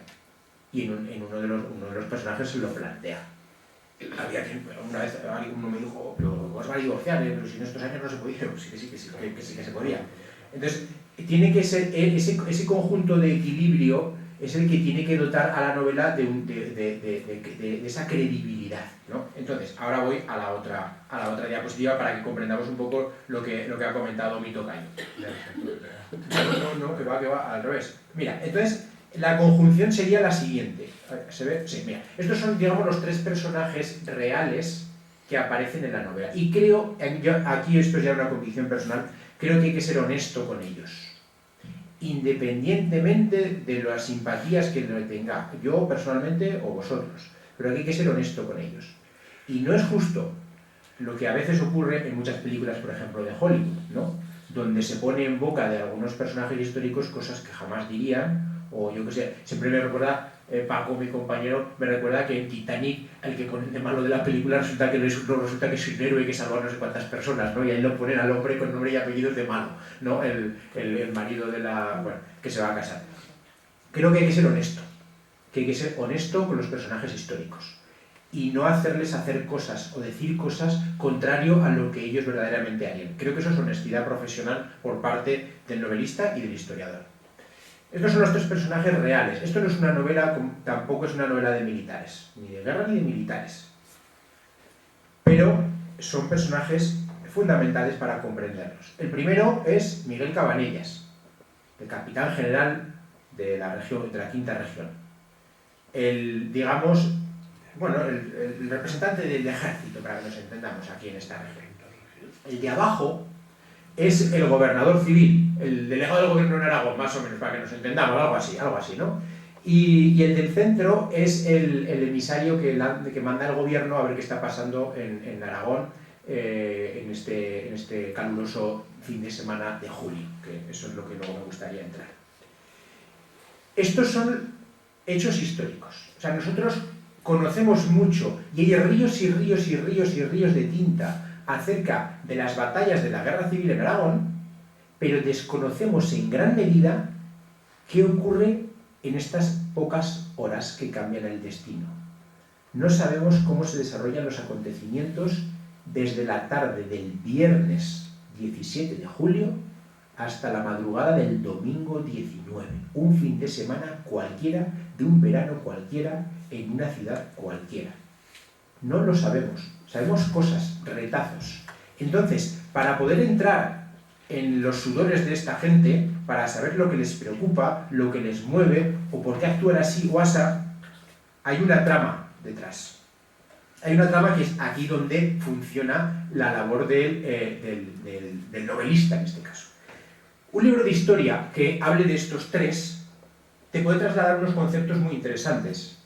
C: Y en uno de los personajes se lo plantea. Una vez uno me dijo, pero os va a divorciar, pero si en estos años no se podía. Sí que se podía. Entonces, tiene que ser ese conjunto de equilibrio es el que tiene que dotar a la novela de esa credibilidad, ¿no? Entonces, ahora voy a la otra diapositiva para que comprendamos un poco lo que ha comentado mi tocayo. No, que va, al revés. Mira, entonces, la conjunción sería la siguiente. ¿Se ve? Sí, mira. Estos son, digamos, los 3 personajes reales que aparecen en la novela. Y creo, aquí esto es ya una convicción personal, creo que hay que ser honesto con ellos. Independientemente de las simpatías que le tenga yo personalmente o vosotros, pero aquí hay que ser honesto con ellos. Y no es justo lo que a veces ocurre en muchas películas, por ejemplo, de Hollywood, ¿no? Donde se pone en boca de algunos personajes históricos cosas que jamás dirían, o yo qué sé, siempre me recuerda, Paco, mi compañero, me recuerda que en Titanic, el que ponen de malo de la película, resulta que es un héroe que salva a no sé cuántas personas, ¿no? Y ahí lo ponen al hombre con nombre y apellidos de malo, ¿no? El marido de que se va a casar. Creo que hay que ser honesto, con los personajes históricos y no hacerles hacer cosas o decir cosas contrario a lo que ellos verdaderamente harían. Creo que eso es honestidad profesional por parte del novelista y del historiador. Estos son los 3 personajes reales. Esto no es una novela, tampoco es una novela de militares, ni de guerra ni de militares. Pero son personajes fundamentales para comprenderlos. El primero es Miguel Cabanellas, el capitán general de la región, de la quinta región. El representante del ejército, para que nos entendamos aquí en esta región. El de abajo es el gobernador civil, el delegado del gobierno en Aragón, más o menos, para que nos entendamos, algo así, ¿no? Y el del centro es el emisario que manda el gobierno a ver qué está pasando en Aragón en este caluroso fin de semana de julio, que eso es lo que luego me gustaría entrar. Estos son hechos históricos. O sea, nosotros conocemos mucho, y hay ríos y ríos y ríos y ríos de tinta acerca de las batallas de la Guerra Civil en Aragón, pero desconocemos en gran medida qué ocurre en estas pocas horas que cambian el destino. No sabemos cómo se desarrollan los acontecimientos desde la tarde del viernes 17 de julio hasta la madrugada del domingo 19, un fin de semana cualquiera, de un verano cualquiera, en una ciudad cualquiera. No lo sabemos. Sabemos cosas, retazos. Entonces, para poder entrar en los sudores de esta gente, para saber lo que les preocupa, lo que les mueve, o por qué actúan así o asá, hay una trama detrás. Hay una trama que es aquí donde funciona la labor del novelista, en este caso. Un libro de historia que hable de estos 3 te puede trasladar unos conceptos muy interesantes.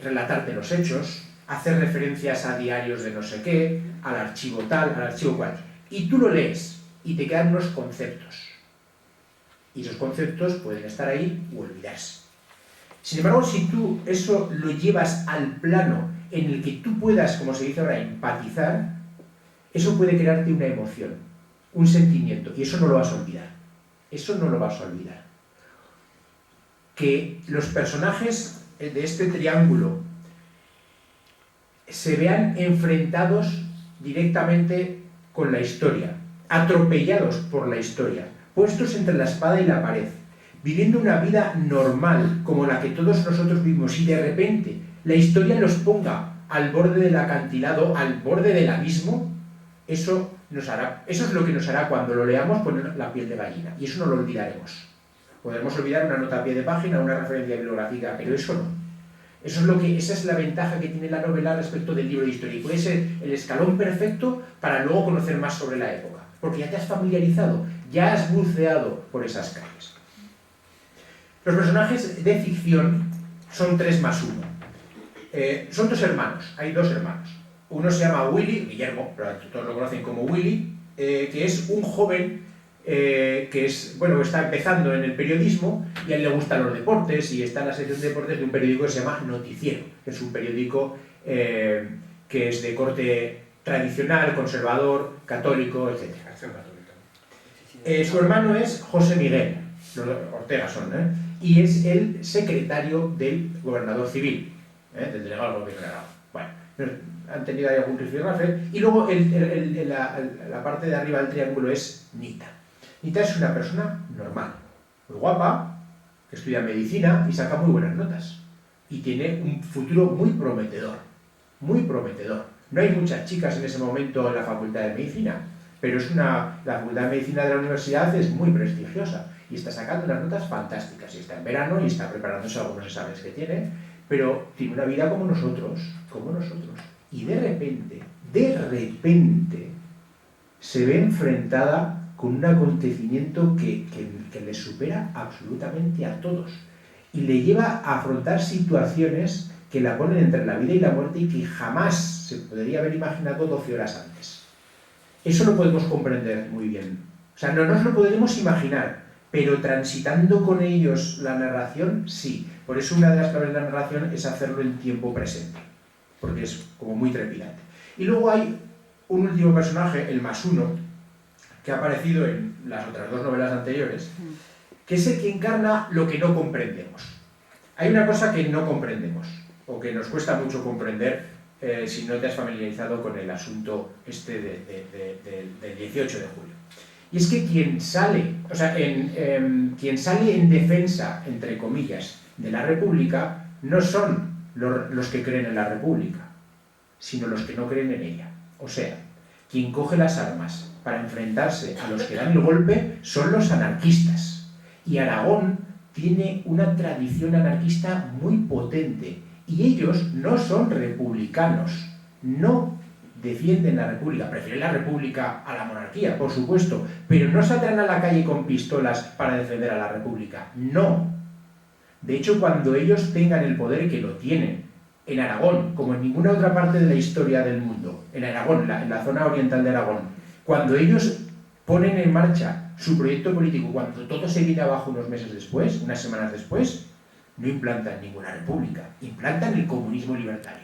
C: Relatarte los hechos, hacer referencias a diarios de no sé qué, al archivo tal, al archivo cual. Y tú lo lees y te quedan unos conceptos. Y esos conceptos pueden estar ahí u olvidarse. Sin embargo, si tú eso lo llevas al plano en el que tú puedas, como se dice ahora, empatizar, eso puede crearte una emoción, un sentimiento, y eso no lo vas a olvidar. Eso no lo vas a olvidar. Que los personajes de este triángulo se vean enfrentados directamente con la historia, atropellados por la historia, puestos entre la espada y la pared, viviendo una vida normal como la que todos nosotros vivimos, y de repente la historia los ponga al borde del acantilado, al borde del abismo, eso es lo que nos hará cuando lo leamos poner la piel de gallina, y eso no lo olvidaremos. Podremos olvidar una nota a pie de página, una referencia bibliográfica, pero eso no. Esa es la ventaja que tiene la novela respecto del libro de historia, y puede ser el escalón perfecto para luego conocer más sobre la época, porque ya te has familiarizado, ya has buceado por esas calles. Los personajes de ficción son 3 más 1. Son 2 hermanos, hay 2 hermanos. Uno se llama Willy, Guillermo, pero todos lo conocen como Willy, que es un joven que está empezando en el periodismo, y a él le gustan los deportes, y está en la sección de deportes de un periódico que se llama Noticiero, que es un periódico que es de corte tradicional, conservador, católico, etc. Su hermano es José Miguel, los Ortega son, y es el secretario del gobernador civil, del delegado del gobierno de Aragón. Bueno, han tenido ahí algún rifirrafe. Y luego la parte de arriba del triángulo es Nita. Nita es una persona normal, muy guapa, que estudia medicina y saca muy buenas notas. Y tiene un futuro muy prometedor, muy prometedor. No hay muchas chicas en ese momento en la Facultad de Medicina, pero la Facultad de Medicina de la universidad es muy prestigiosa y está sacando unas notas fantásticas. Y está en verano y está preparándose algunos exámenes que tiene, pero tiene una vida como nosotros. Y de repente, se ve enfrentada con un acontecimiento que le supera absolutamente a todos y le lleva a afrontar situaciones que la ponen entre la vida y la muerte y que jamás se podría haber imaginado 12 horas antes. Eso lo podemos comprender muy bien. O sea, no nos lo podemos imaginar, pero transitando con ellos la narración, sí. Por eso una de las claves de la narración es hacerlo en tiempo presente, porque es como muy trepidante. Y luego hay un último personaje, el más 1, que ha aparecido en las otras 2 novelas anteriores, que es el que encarna lo que no comprendemos. Hay una cosa que no comprendemos, o que nos cuesta mucho comprender si no te has familiarizado con el asunto del 18 de julio. Y es que quien sale en defensa, entre comillas, de la República, no son los que creen en la República, sino los que no creen en ella. O sea, quien coge las armas para enfrentarse a los que dan el golpe son los anarquistas. Y Aragón tiene una tradición anarquista muy potente, y ellos no son republicanos, no defienden la República, prefieren la República a la monarquía, por supuesto, pero no saldrán a la calle con pistolas para defender a la República, no. De hecho, cuando ellos tengan el poder, que lo tienen, en Aragón, como en ninguna otra parte de la historia del mundo, en Aragón, en la zona oriental de Aragón, cuando ellos ponen en marcha su proyecto político, cuando todo se viene abajo unos meses después, unas semanas después, no implantan ninguna república, implantan el comunismo libertario,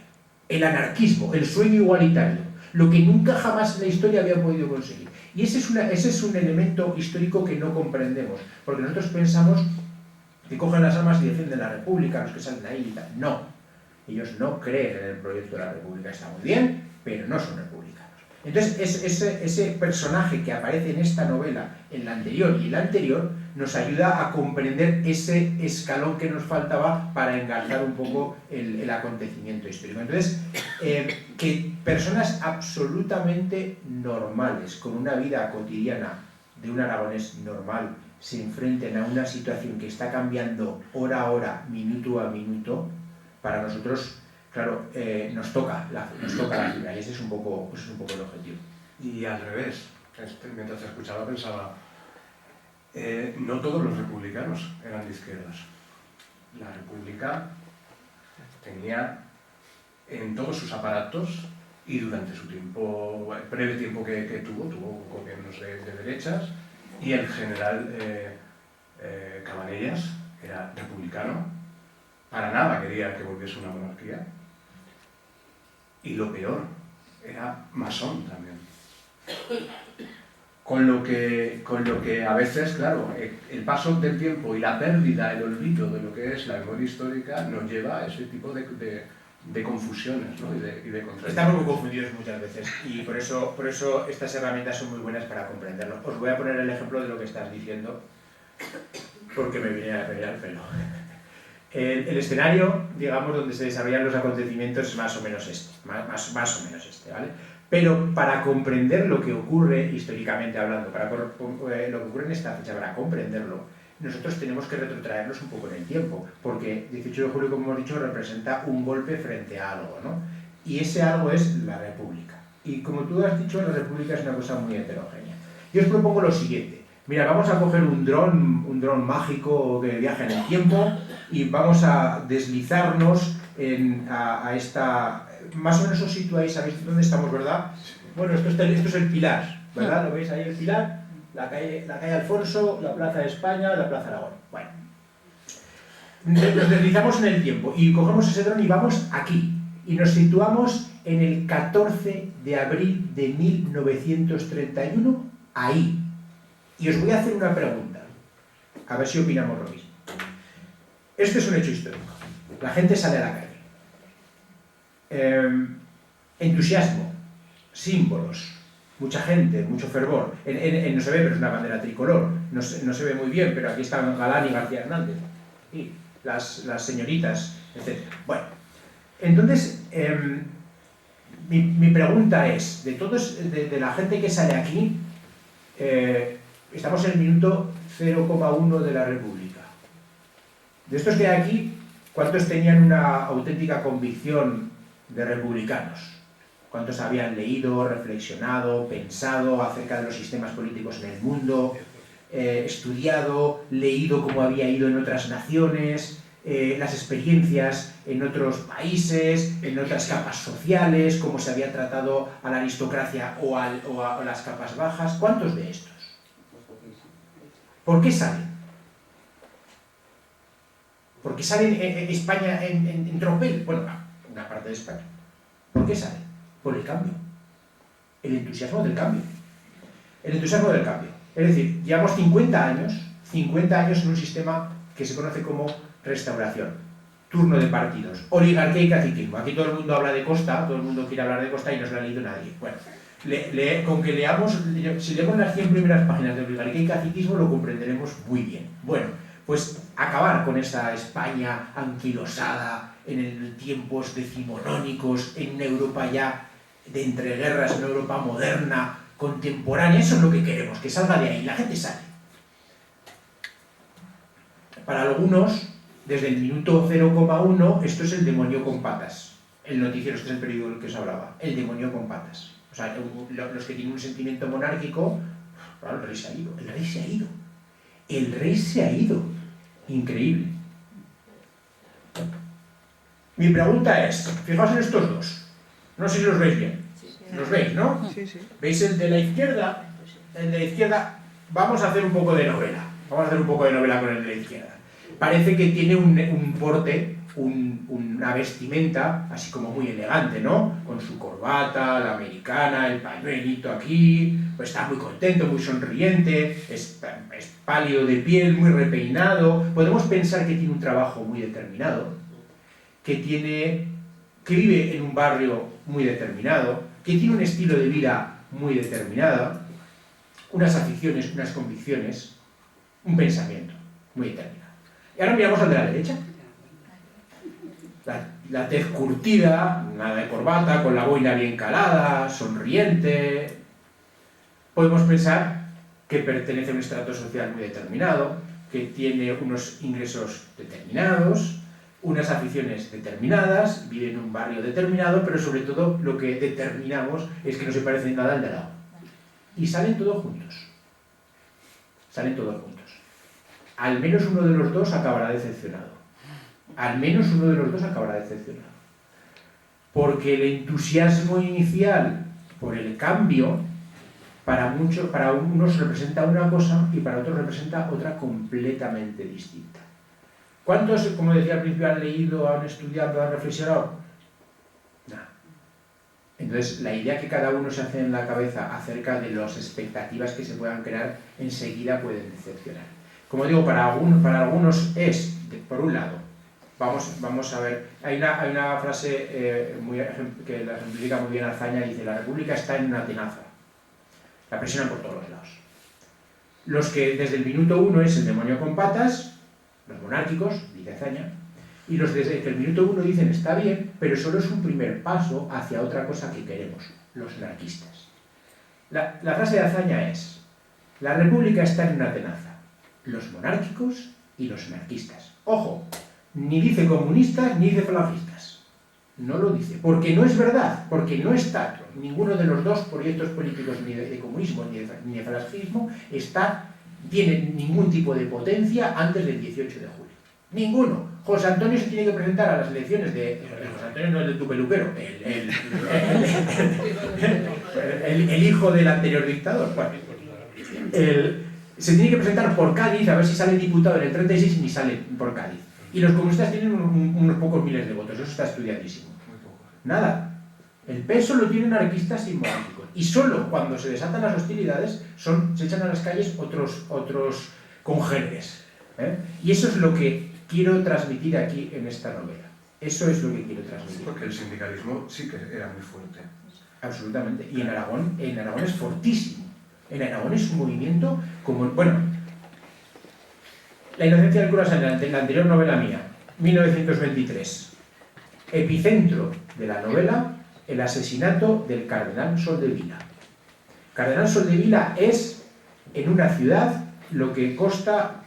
C: el anarquismo, el sueño igualitario, lo que nunca jamás en la historia habían podido conseguir. Y ese es un elemento histórico que no comprendemos, porque nosotros pensamos que cogen las armas y defienden la república, los que salen ahí y tal. No, ellos no creen en el proyecto de la república, está muy bien, pero no son republicanos. Entonces, ese personaje que aparece en esta novela, en la anterior y en la anterior, nos ayuda a comprender ese escalón que nos faltaba para engarzar un poco el acontecimiento histórico. Entonces, que personas absolutamente normales, con una vida cotidiana de un aragonés normal, se enfrenten a una situación que está cambiando hora a hora, minuto a minuto, para nosotros, claro, nos toca la fibra, y ese es un poco el objetivo.
A: Y al revés, mientras te escuchaba pensaba, no todos los republicanos eran de izquierdas. La República tenía en todos sus aparatos, y durante su tiempo, el breve tiempo que tuvo gobiernos de derechas, y el general Cabanellas era republicano, para nada quería que volviese una monarquía, y lo peor, era masón también. Con lo que a veces, claro, el paso del tiempo y la pérdida, el olvido de lo que es la memoria histórica nos lleva a ese tipo de confusiones, ¿no? y de contradicciones.
C: Estamos muy confundidos muchas veces y por eso estas herramientas son muy buenas para comprenderlo. Os voy a poner el ejemplo de lo que estás diciendo porque me viene al pelo. El escenario, digamos, donde se desarrollan los acontecimientos es más o menos este, más o menos este, ¿vale? Pero para comprender lo que ocurre históricamente hablando, lo que ocurre en esta fecha, para comprenderlo, nosotros tenemos que retrotraernos un poco en el tiempo, porque 18 de julio, como hemos dicho, representa un golpe frente a algo, ¿no? Y ese algo es la República. Y como tú has dicho, la República es una cosa muy heterogénea. Yo os propongo lo siguiente. Mira, vamos a coger un dron mágico que viaja en el tiempo y vamos a deslizarnos a esta... Más o menos os situáis, ¿sabéis dónde estamos, verdad? Bueno, esto es el Pilar, ¿verdad? ¿Lo veis ahí el Pilar? La calle Alfonso, la Plaza de España, la Plaza Aragón. Bueno, nos deslizamos en el tiempo y cogemos ese dron y vamos aquí. Y nos situamos en el 14 de abril de 1931, ahí. Y os voy a hacer una pregunta, a ver si opinamos lo mismo. Este es un hecho histórico. La gente sale a la calle. Entusiasmo, símbolos, mucha gente, mucho fervor. No se ve, pero es una bandera tricolor. No se ve muy bien, pero aquí están Galán y García Hernández. Y las señoritas, etc. Bueno, entonces, mi pregunta es, de la gente que sale aquí, estamos en el minuto 0,1 de la República. De estos que hay aquí, ¿cuántos tenían una auténtica convicción de republicanos? ¿Cuántos habían leído, reflexionado, pensado acerca de los sistemas políticos en el mundo, estudiado, leído cómo había ido en otras naciones, las experiencias en otros países, en otras capas sociales, cómo se había tratado a la aristocracia o a las capas bajas? ¿Cuántos de estos? ¿Por qué salen? ¿Por qué salen España en tropel? Bueno, una parte de España. ¿Por qué salen? Por el cambio. El entusiasmo del cambio. El entusiasmo del cambio. Es decir, llevamos 50 años en un sistema que se conoce como restauración. Turno de partidos. Oligarquía y caciquismo. Aquí todo el mundo habla de Costa, todo el mundo quiere hablar de Costa y no se lo ha leído nadie. Bueno, con que leamos, si leemos las 100 primeras páginas de oligarquía y caciquismo lo comprenderemos muy bien. Bueno, pues acabar con esa España anquilosada en tiempos decimonónicos, en una Europa ya de entreguerras, en una Europa moderna, contemporánea, eso es lo que queremos, que salga de ahí, la gente sale. Para algunos, desde el minuto 0,1, esto es el demonio con patas. El noticiero, este es el periódico del que os hablaba, el demonio con patas. O sea, los que tienen un sentimiento monárquico, claro, el rey se ha ido, el rey se ha ido. El rey se ha ido. Increíble. Mi pregunta es, fijaos en estos dos. No sé si los veis bien. ¿Los veis, no?
B: Sí, sí.
C: ¿Veis el de la izquierda? El de la izquierda, vamos a hacer un poco de novela. Vamos a hacer un poco de novela con el de la izquierda. Parece que tiene un porte, una vestimenta, así como muy elegante, ¿no? Con su corbata, la americana, el pañuelito aquí, pues está muy contento, muy sonriente, es pálido de piel, muy repeinado. Podemos pensar que tiene un trabajo muy determinado, que vive en un barrio muy determinado, que tiene un estilo de vida muy determinado, unas aficiones, unas convicciones, un pensamiento muy determinado. Y ahora miramos al de la derecha. La tez curtida, nada de corbata, con la boina bien calada, sonriente. Podemos pensar que pertenece a un estrato social muy determinado, que tiene unos ingresos determinados, unas aficiones determinadas, vive en un barrio determinado, pero sobre todo lo que determinamos es que no se parece en nada al de al lado. Y salen todos juntos. Salen todos juntos. Al menos uno de los dos acabará decepcionado. Al menos uno de los dos acabará decepcionado. Porque el entusiasmo inicial por el cambio para unos representa una cosa y para otros representa otra completamente distinta. ¿Cuántos, como decía al principio, han leído, han estudiado, han reflexionado? Nada. Entonces, la idea que cada uno se hace en la cabeza acerca de las expectativas que se puedan crear, enseguida pueden decepcionar. Como digo, para algunos es, por un lado, vamos a ver, hay una frase que la ejemplifica muy bien Azaña, dice: la República está en una tenaza, la presionan por todos los lados. Los que desde el minuto uno es el demonio con patas, los monárquicos, dice Azaña, y los desde el minuto uno dicen está bien, pero solo es un primer paso hacia otra cosa que queremos, los anarquistas. La frase de Azaña es: la República está en una tenaza, los monárquicos y los anarquistas. Ojo, ni dice comunistas ni dice falangistas. No lo dice, porque no es verdad, porque no está ninguno de los dos proyectos políticos, ni de comunismo ni de falangismo, tiene ningún tipo de potencia antes del 18 de julio. Ninguno. José Antonio se tiene que presentar a las elecciones de... José Antonio no es de tu peluquero, el hijo del anterior dictador. Bueno, se tiene que presentar por Cádiz, a ver si sale diputado en el 36 y ni sale por Cádiz. Y los comunistas tienen unos pocos miles de votos, eso está estudiadísimo. Nada. El peso lo tienen anarquistas y monárquicos. Y solo cuando se desatan las hostilidades se echan a las calles otros congéneres. Y eso es lo que quiero transmitir aquí en esta novela. Eso es lo que quiero transmitir.
A: Porque el sindicalismo sí que era muy fuerte.
C: Absolutamente. Y en Aragón es fortísimo. En Aragón es un movimiento como... Bueno, La inocencia del cura Sanlante, en la anterior novela mía, 1923. Epicentro de la novela, el asesinato del cardenal Soldevila. Cardenal Soldevila es, en una ciudad, lo que Costa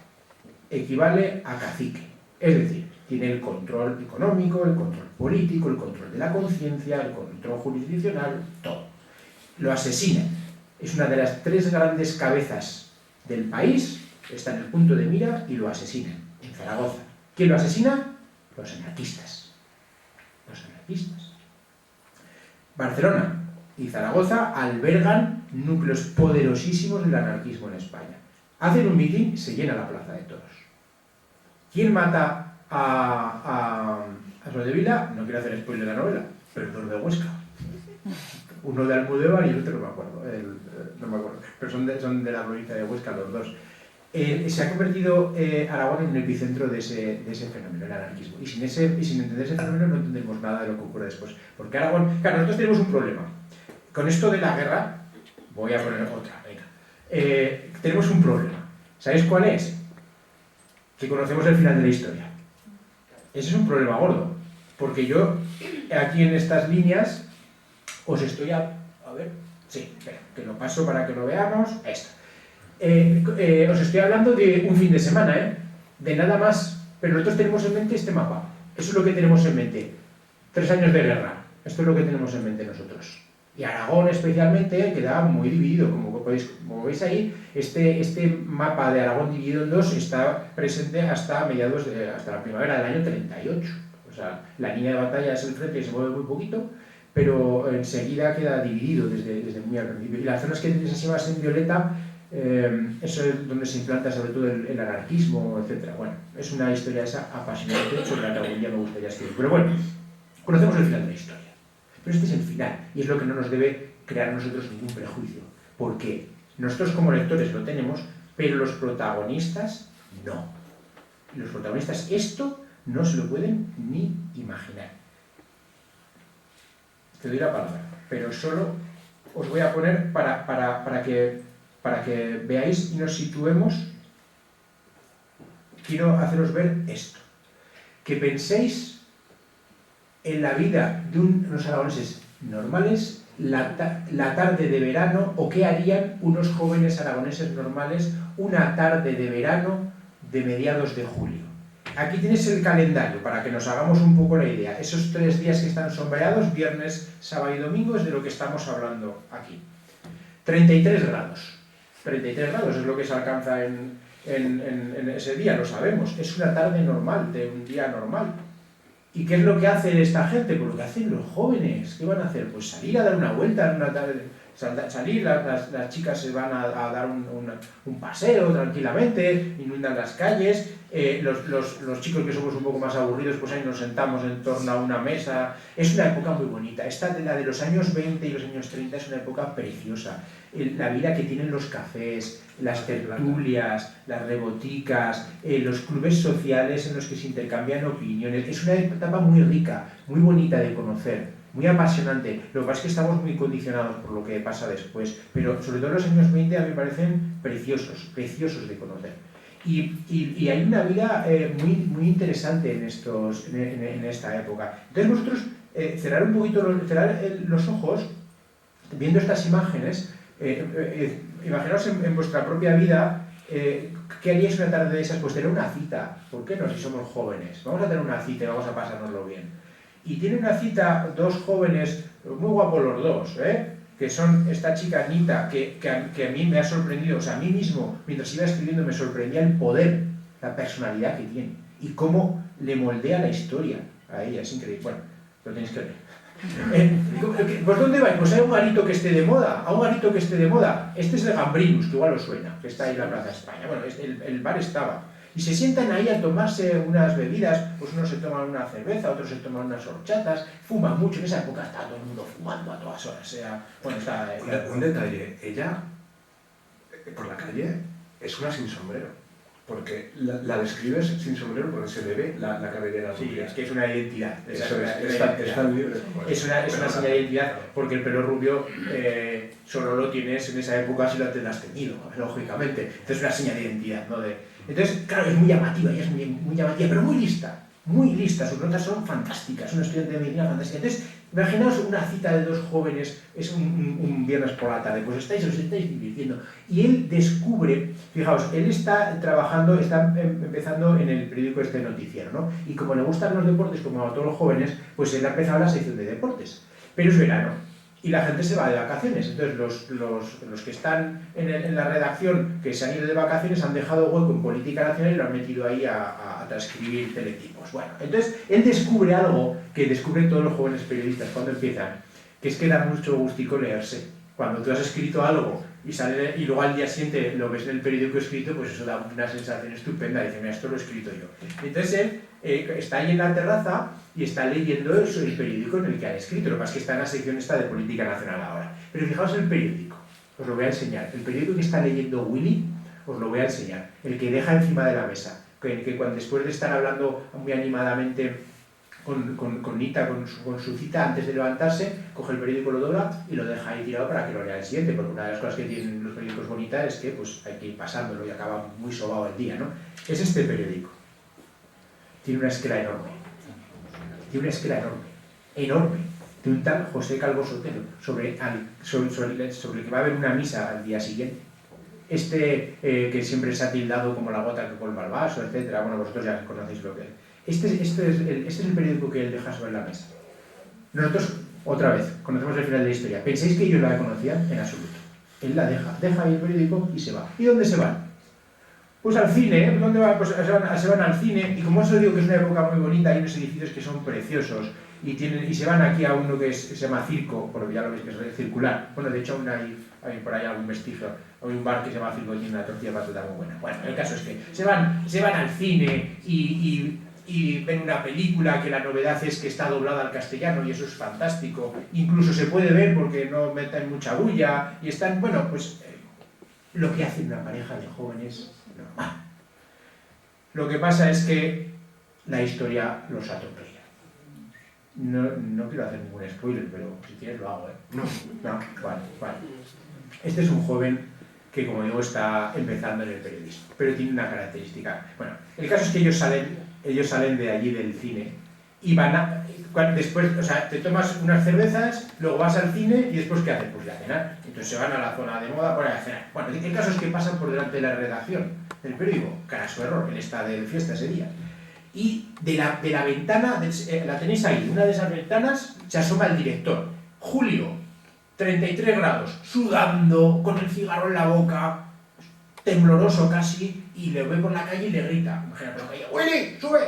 C: equivale a cacique. Es decir, tiene el control económico, el control político, el control de la conciencia, el control jurisdiccional, todo. Lo asesinan. Es una de las tres grandes cabezas del país, está en el punto de mira y lo asesinan, en Zaragoza. ¿Quién lo asesina? Los anarquistas. Los anarquistas. Barcelona y Zaragoza albergan núcleos poderosísimos del anarquismo en España. Hacen un mitin, se llena la plaza de toros. ¿Quién mata a Soldevila? No quiero hacer spoiler de la novela, pero dos de Huesca. Uno de Almudévar y el otro no me acuerdo. No me acuerdo. Pero son de la provincia de Huesca los dos. Se ha convertido Aragón en un epicentro de ese fenómeno, el anarquismo. Y sin entender ese fenómeno no entendemos nada de lo que ocurre después. Porque Aragón... Claro, nosotros tenemos un problema. Con esto de la guerra... Voy a poner otra, venga. Tenemos un problema. ¿Sabéis cuál es? Que conocemos el final de la historia. Ese es un problema gordo. Porque yo, aquí en estas líneas, os estoy a ver... Sí, espera, que lo paso para que lo veamos. Esto. Os estoy hablando de un fin de semana, de nada más, pero nosotros tenemos en mente este mapa. Eso es lo que tenemos en mente. 3 años de guerra. Esto es lo que tenemos en mente nosotros. Y Aragón especialmente queda muy dividido. Como veis ahí, este mapa de Aragón dividido en dos está presente hasta la primavera del año 38. O sea, la línea de batalla es el frente y se mueve muy poquito, pero enseguida queda dividido desde muy al principio. Y las zonas que tenéis así más en violeta, eso es donde se implanta sobre todo el anarquismo, etc. Bueno, es una historia esa apasionante sobre la que algún día me gustaría escribir. Pero bueno, conocemos el final de la historia. Pero este es el final, y es lo que no nos debe crear a nosotros ningún prejuicio. Porque nosotros como lectores lo tenemos, pero los protagonistas no. Y los protagonistas esto no se lo pueden ni imaginar. Te doy la palabra, pero solo os voy a poner para que veáis y nos situemos. Quiero haceros ver esto. Que penséis en la vida de unos aragoneses normales, la tarde de verano, o qué harían unos jóvenes aragoneses normales una tarde de verano de mediados de julio. Aquí tienes el calendario para que nos hagamos un poco la idea. Esos 3 días que están sombreados, viernes, sábado y domingo, es de lo que estamos hablando aquí. 33 grados. 33 grados es lo que se alcanza en ese día, lo sabemos. Es una tarde normal, de un día normal. ¿Y qué es lo que hace esta gente? Pues lo que hacen los jóvenes. ¿Qué van a hacer? Pues salir a dar una vuelta, salir, las chicas se van a dar un paseo tranquilamente, inundan las calles, los chicos que somos un poco más aburridos, pues ahí nos sentamos en torno a una mesa. Es una época muy bonita. Esta, la de los años 20 y los años 30, es una época preciosa. La vida que tienen los cafés, las tertulias, las reboticas, los clubes sociales en los que se intercambian opiniones. Es una etapa muy rica, muy bonita de conocer, muy apasionante. Lo que pasa es que estamos muy condicionados por lo que pasa después, pero sobre todo los años 20 a mí me parecen preciosos de conocer. Y hay una vida muy interesante en esta época. Entonces vosotros cerrar los ojos viendo estas imágenes. Imaginaos en vuestra propia vida, ¿qué haríais una tarde de esas? Pues tener una cita. ¿Por qué no? Si somos jóvenes. Vamos a tener una cita y vamos a pasárnoslo bien. Y tiene una cita dos jóvenes, muy guapos los dos, que son esta chica Anita, que a mí me ha sorprendido, o sea, a mí mismo, mientras iba escribiendo, me sorprendía el poder, la personalidad que tiene y cómo le moldea la historia a ella. Es increíble. Bueno, lo tenéis que ver. ¿Pues dónde vais? Pues hay un garito que esté de moda, Este es el Gambrinus, que igual os suena, que está ahí en la Plaza España. Bueno, el bar estaba. Y se sientan ahí a tomarse unas bebidas, pues unos se toman una cerveza, otros se toman unas horchatas, fuman mucho. En esa época está todo el mundo fumando a todas horas. Bueno,
A: un detalle, ella por la calle es una sin sombrero. Porque la describes sin sombrero porque se le ve la cabellera.
C: Sí, es que es una identidad.
A: Está libre.
C: Es una señal de identidad porque el pelo rubio solo lo tienes en esa época si lo has tenido, lógicamente. Entonces es una señal de identidad, ¿no? Entonces, claro, es muy llamativa, ella es muy llamativa, pero muy lista, sus notas son fantásticas, un estudiante de medicina fantástica. Entonces, imaginaos una cita de dos jóvenes, es un viernes por la tarde, pues os estáis divirtiendo. Y él descubre, fijaos, él está empezando en el periódico este noticiero, ¿no? Y como le gustan los deportes, como a todos los jóvenes, pues él ha empezado la sección de deportes. Pero es verano. Y la gente se va de vacaciones, entonces los que están en la redacción, que se han ido de vacaciones, han dejado hueco en política nacional y lo han metido ahí a transcribir teletipos. Bueno, entonces él descubre algo que descubren todos los jóvenes periodistas cuando empiezan, que es que da mucho gustico leerse. Cuando tú has escrito algo y luego al día siguiente lo ves en el periódico escrito, pues eso da una sensación estupenda, dice, mira, esto lo he escrito yo. Entonces él está ahí en la terraza y está leyendo el periódico en el que ha escrito, lo que pasa es que está en la sección esta de política nacional ahora. Pero fijaos el periódico, os lo voy a enseñar. El periódico que está leyendo Willy, os lo voy a enseñar. El que deja encima de la mesa, que cuando después de estar hablando muy animadamente con Nita, con su cita, antes de levantarse, coge el periódico, lo dobla y lo deja ahí tirado para que lo lea el siguiente, porque una de las cosas que tienen los periódicos bonitas es que pues, hay que ir pasándolo y acaba muy sobado el día, ¿no? Es este periódico. Tiene una esquela enorme, de un tal José Calvo Sotelo, sobre el que va a haber una misa al día siguiente. Que siempre se ha tildado como la gota que colma el vaso, etc. Bueno, vosotros ya conocéis lo que es. Este es el periódico que él deja sobre la mesa. Nosotros, otra vez, conocemos el final de la historia. ¿Pensáis que ellos la conocían? En absoluto. Él la deja ahí el periódico y se va. ¿Y dónde se van? Pues al cine. ¿Dónde van? Pues se van al cine. Y como os digo que es una época muy bonita, hay unos edificios que son preciosos. Y se van aquí a uno que se llama Circo, porque ya lo veis que es circular. Bueno, de hecho aún hay por ahí algún vestigio. Hay un bar que se llama Circo y tiene una tortilla de patata muy buena. Bueno, el caso es que se van al cine y ven una película que la novedad es que está doblada al castellano y eso es fantástico. Incluso se puede ver porque no meten mucha bulla y están, bueno, pues lo que hace una pareja de jóvenes normal. Lo que pasa es que la historia los atropella. No quiero hacer ningún spoiler, pero si quieres lo hago, ¿eh? No, vale. Este es un joven que, como digo, está empezando en el periodismo, pero tiene una característica. Bueno, el caso es que ellos salen de allí del cine y después, o sea, te tomas unas cervezas, luego vas al cine y después ¿qué hacen? Pues a cenar. Entonces se van a la zona de moda para ir a cenar. Bueno, el caso es que pasan por delante de la redacción del periódico, cara a su error, él está de fiesta ese día. Y de la ventana, la tenéis ahí, una de esas ventanas se asoma el director, Julio, 33 grados, sudando, con el cigarro en la boca, tembloroso casi, y le ve por la calle y le grita, imagínate por la calle, ¡Willy, sube!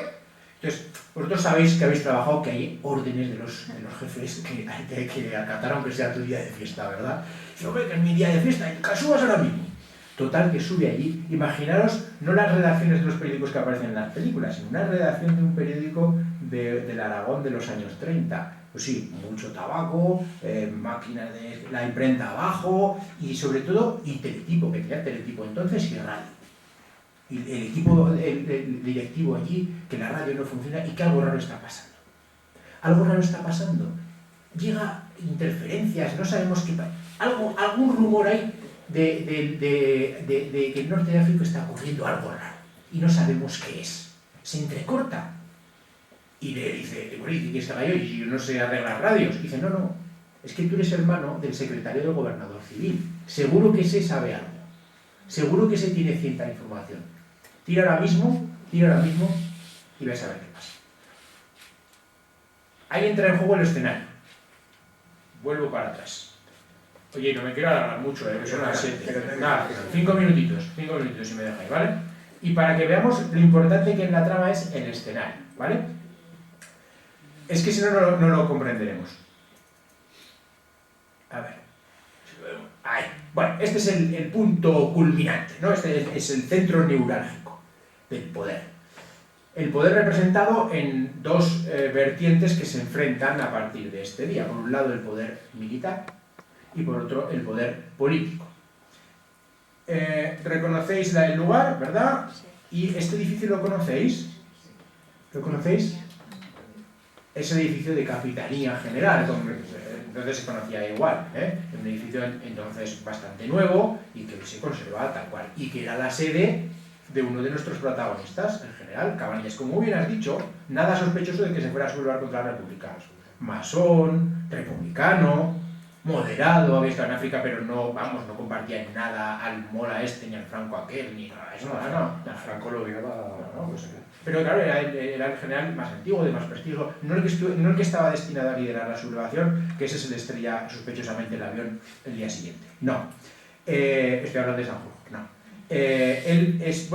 C: Entonces, vosotros sabéis que habéis trabajado, que hay órdenes de los jefes que hay que acatar aunque sea tu día de fiesta, ¿verdad? Dice, hombre, que es mi día de fiesta, y que subas ahora mismo. Total, que sube allí. Imaginaros, no las redacciones de los periódicos que aparecen en las películas, sino una redacción de un periódico del Aragón de los años 30. Pues sí, mucho tabaco, máquinas de la imprenta abajo, y sobre todo, y teletipo, que tenía teletipo entonces, y radio. Y el equipo el directivo allí, que la radio no funciona y que algo raro está pasando. Algo raro está pasando. Llega interferencias, no sabemos qué pasa. Algún rumor hay de que en Norte de África está ocurriendo algo raro y no sabemos qué es. Se entrecorta. Y le dice, bueno, ¿y qué estaba yo? Y yo no sé arreglar radios. Y dice, no, es que tú eres hermano del secretario del gobernador civil. Seguro que ese sabe algo. Seguro que ese tiene cierta información. Tira ahora mismo y vas a ver qué pasa. Ahí entra en juego el escenario. Vuelvo para atrás. Oye, no me quiero alargar mucho, que son las 7. Nada, 5 minutitos si me dejáis, ¿vale? Y para que veamos lo importante que en la trama es el escenario, ¿vale? Es que si no, no lo comprenderemos. A ver. Ahí. Bueno, este es el punto culminante, ¿no? Este es el centro neurálgico del poder. El poder representado en dos vertientes que se enfrentan a partir de este día. Por un lado el poder militar y por otro el poder político. Reconocéis el lugar, ¿verdad? ¿Y este edificio lo conocéis? ¿Lo conocéis? Es el edificio de Capitanía General, entonces se conocía igual, un edificio entonces bastante nuevo y que se conservaba tal cual, y que era la sede de uno de nuestros protagonistas, el general Cabanillas. Como bien has dicho, nada sospechoso de que se fuera a sublevar contra la República. Masón, republicano, moderado, había estado en África, pero no compartía en nada al Mola este, ni al Franco aquel, ni nada. Eso no.
A: Franco lo odiaba.
C: No, pues, pero claro, era el general más antiguo, de más prestigio, no el que estaba destinado a liderar la sublevación, que ese se le estrella sospechosamente el avión el día siguiente. No. Estoy hablando de Sanjurjo, no. Él es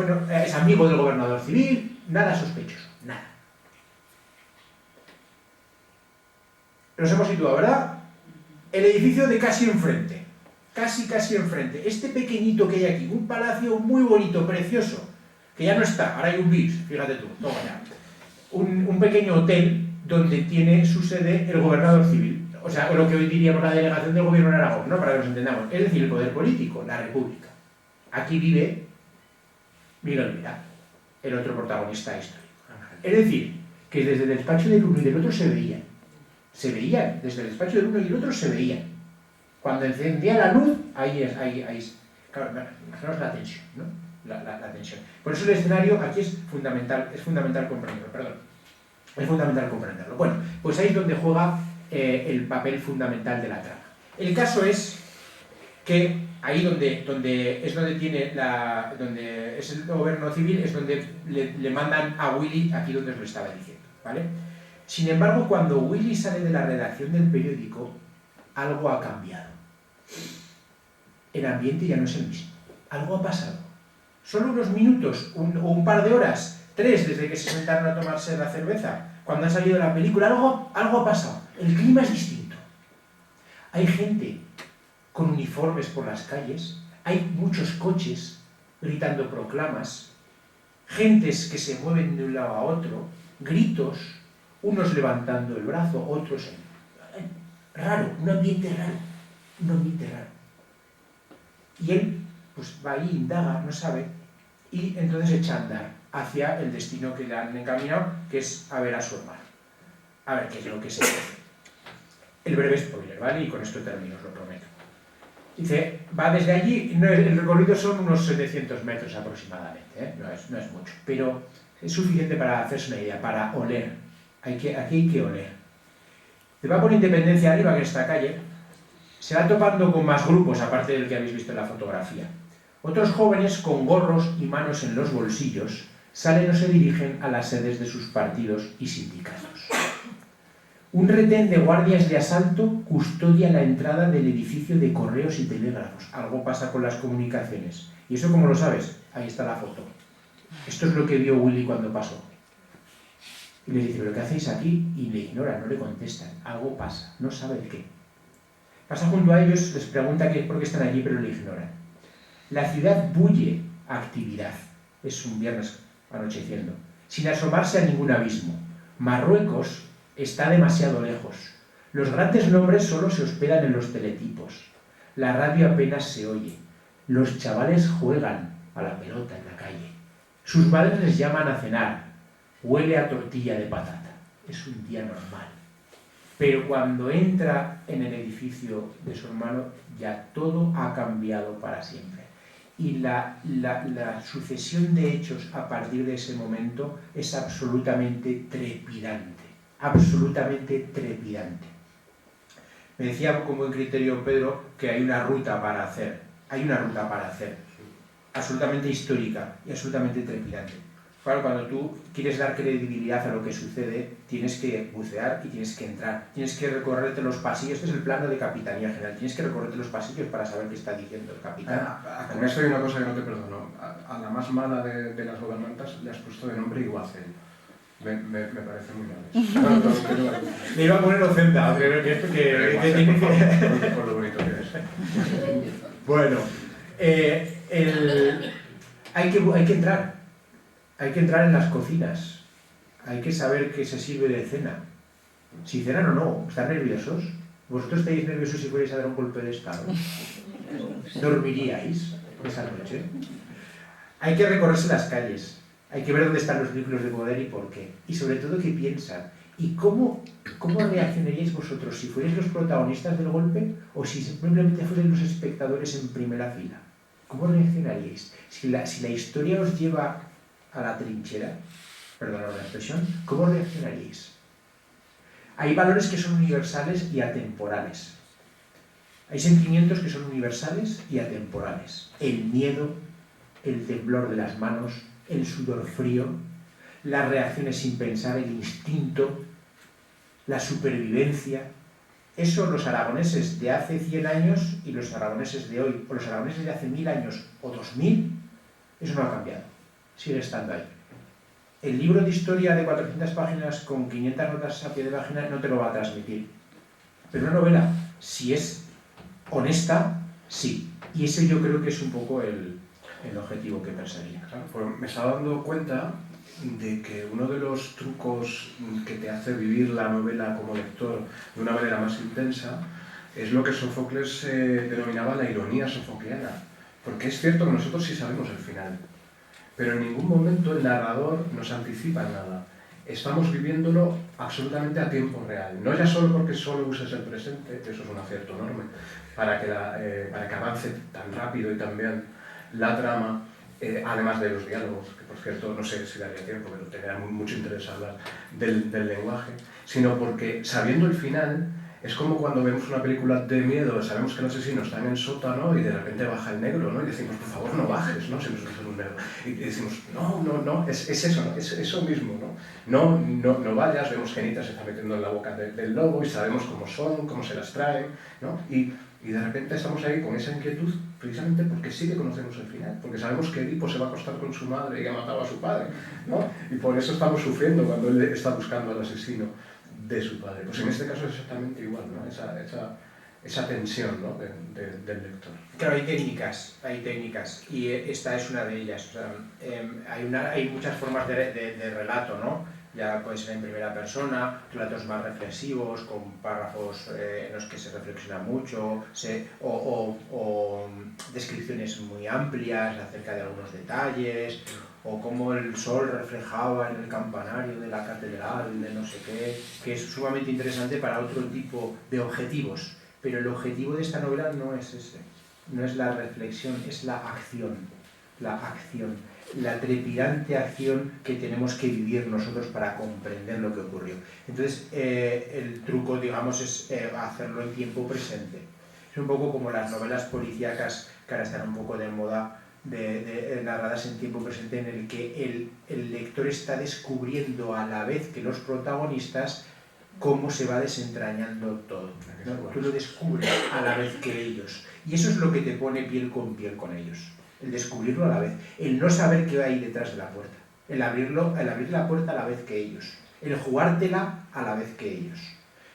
C: amigo del gobernador civil, nada sospechoso, nada. Nos hemos situado, ¿verdad? El edificio de casi enfrente, casi enfrente, este pequeñito que hay aquí, un palacio muy bonito, precioso, que ya no está, ahora hay un BIS, fíjate tú, toma ya. Un pequeño hotel donde tiene su sede el gobernador civil, o sea, lo que hoy diríamos la delegación del gobierno en Aragón, ¿no? Para que nos entendamos, es decir, el poder político, la república. Aquí vive Miguel Vidal, el otro protagonista histórico. Es decir, que desde el despacho del uno y del otro se veían, desde el despacho del uno y del otro se veían. Cuando encendía la luz, ahí claro, imaginaos la tensión, ¿no? La tensión. Por eso el escenario aquí es fundamental comprenderlo, es fundamental comprenderlo. Bueno, pues ahí es donde juega el papel fundamental de la trama. El caso es que ahí donde es el gobierno civil, es donde le mandan a Willy, aquí donde os lo estaba diciendo, ¿vale? Sin embargo, cuando Willy sale de la redacción del periódico, algo ha cambiado. El ambiente ya no es el mismo. Algo ha pasado. Solo unos minutos, o un par de horas, 3 desde que se sentaron a tomarse la cerveza, cuando han salido de la película, algo ha pasado. El clima es distinto. Hay gente con uniformes por las calles, hay muchos coches gritando proclamas, gentes que se mueven de un lado a otro, gritos, unos levantando el brazo, otros... Raro, un ambiente raro. Y él pues va ahí, indaga, no sabe, y entonces echa a andar hacia el destino que le han encaminado, que es a ver a su hermano. A ver qué es lo que se hace. El breve spoiler, ¿vale? Y con esto termino, os lo prometo. Dice, va desde allí, el recorrido son unos 700 metros aproximadamente, ¿eh? No es mucho, pero es suficiente para hacerse una idea, para oler. Aquí hay que oler. Se va por Independencia arriba, que es esta calle, se va topando con más grupos, aparte del que habéis visto en la fotografía. Otros jóvenes con gorros y manos en los bolsillos salen o se dirigen a las sedes de sus partidos y sindicatos. Un retén de guardias de asalto custodia la entrada del edificio de correos y telégrafos. Algo pasa con las comunicaciones. ¿Y eso cómo lo sabes? Ahí está la foto. Esto es lo que vio Willy cuando pasó. Y les dice, ¿pero qué hacéis aquí? Y le ignoran, no le contestan. Algo pasa, no sabe el qué. Pasa junto a ellos, les pregunta por qué están allí, pero le ignoran. La ciudad bulle a actividad. Es un viernes anocheciendo, sin asomarse a ningún abismo. Marruecos está demasiado lejos. Los grandes nombres solo se hospedan en los teletipos. La radio apenas se oye. Los chavales juegan a la pelota en la calle. Sus madres les llaman a cenar. Huele a tortilla de patata. Es un día normal. Pero cuando entra en el edificio de su hermano, ya todo ha cambiado para siempre. Y la sucesión de hechos a partir de ese momento es absolutamente trepidante. Absolutamente trepidante. Me decía con buen criterio Pedro que hay una ruta para hacer. Hay una ruta para hacer. Absolutamente histórica y absolutamente trepidante. Claro, cuando tú quieres dar credibilidad a lo que sucede, tienes que bucear y tienes que entrar. Tienes que recorrerte los pasillos. Este es el plano de Capitanía General. Tienes que recorrerte los pasillos para saber qué está diciendo el capitán.
A: Con esto hay una cosa que no te perdono. A la más mala de las gobernantas le has puesto de nombre Iguacel. Me parece muy mal.
C: Le iba a poner Ocenta, por
A: lo bonito que es.
C: Bueno, hay que entrar. Hay que entrar en las cocinas. Hay que saber qué se sirve de cena. Si cenan o no. ¿Están nerviosos? ¿Vosotros estáis nerviosos si fuerais a dar un golpe de estado? ¿Dormiríais esa noche? Hay que recorrerse las calles. Hay que ver dónde están los núcleos de poder y por qué. Y sobre todo qué piensan. ¿Y cómo reaccionaríais vosotros si fuerais los protagonistas del golpe o si simplemente fuerais los espectadores en primera fila? ¿Cómo reaccionaríais? Si la historia os lleva a la trinchera, perdonad la expresión, ¿cómo reaccionaríais? Hay valores que son universales y atemporales. Hay sentimientos que son universales y atemporales. El miedo, el temblor de las manos, el sudor frío, las reacciones sin pensar, el instinto, la supervivencia. Eso los aragoneses de hace 100 años y los aragoneses de hoy, o los aragoneses de hace 1000 años o 2000, eso no ha cambiado. Sigue estando ahí. El libro de historia de 400 páginas con 500 notas a pie de página no te lo va a transmitir. Pero una novela, si es honesta, sí. Y ese yo creo que es un poco el objetivo que perseguía.
A: Claro, pues me estaba dando cuenta de que uno de los trucos que te hace vivir la novela como lector de una manera más intensa es lo que Sófocles denominaba la ironía sofocleana. Porque es cierto que nosotros sí sabemos el final, pero en ningún momento el narrador nos anticipa nada. Estamos viviéndolo absolutamente a tiempo real. No ya solo porque solo uses el presente, que eso es un acierto enorme, para que avance tan rápido y tan bien la trama, además de los diálogos, que por cierto no sé si daría tiempo, pero tendría mucho interés hablar del lenguaje, sino porque sabiendo el final, es como cuando vemos una película de miedo, sabemos que el asesino está en el sótano y de repente baja el negro, ¿no? Y decimos, por favor, no bajes, ¿no? Si nos va a hacer un negro. Y decimos, no, es eso, ¿no? Es eso mismo, ¿no? No vayas, vemos que Anita se está metiendo en la boca del lobo y sabemos cómo son, cómo se las traen, ¿no? Y de repente estamos ahí con esa inquietud precisamente porque sí que conocemos el final, porque sabemos que Edipo se va a acostar con su madre y que ha matado a su padre, ¿no? Y por eso estamos sufriendo cuando él está buscando al asesino de su padre. Pues en este caso es exactamente igual, ¿no? Esa tensión, ¿no? del lector.
C: Claro, hay técnicas y esta es una de ellas. O sea, hay muchas formas de relato, ¿no? Ya puede ser en primera persona, relatos más reflexivos, con párrafos en los que se reflexiona mucho, o descripciones muy amplias acerca de algunos detalles, o cómo el sol reflejaba en el campanario de la catedral, de no sé qué, que es sumamente interesante para otro tipo de objetivos. Pero el objetivo de esta novela no es ese, no es la reflexión, es la acción, la trepidante acción que tenemos que vivir nosotros para comprender lo que ocurrió. Entonces, el truco, digamos, es hacerlo en tiempo presente. Es un poco como las novelas policíacas que ahora están un poco de moda, de narradas en tiempo presente, en el que el lector está descubriendo a la vez que los protagonistas cómo se va desentrañando todo, ¿no? Tú lo descubres a la vez que ellos. Y eso es lo que te pone piel con ellos. El descubrirlo a la vez. El no saber qué hay detrás de la puerta. El abrir la puerta a la vez que ellos. el jugártela a la vez que ellos.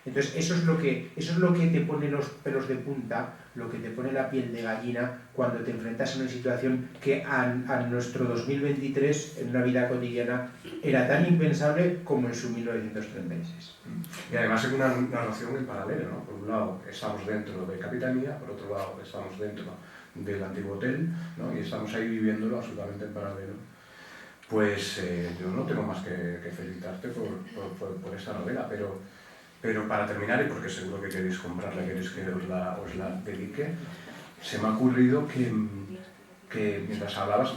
C: Entonces eso es lo que te pone los pelos de punta, lo que te pone la piel de gallina cuando te enfrentas a una situación que a nuestro 2023, en una vida cotidiana, era tan impensable como en su 1936.
A: Y además es una narración en paralelo, ¿no? Por un lado estamos dentro de Capitanía, por otro lado estamos dentro del antiguo hotel, ¿no? Y estamos ahí viviéndolo absolutamente en paralelo. Pues yo no tengo más que felicitarte por esta novela, pero para terminar, y porque seguro que queréis comprarla, queréis que os la dedique, se me ha ocurrido que mientras hablabas,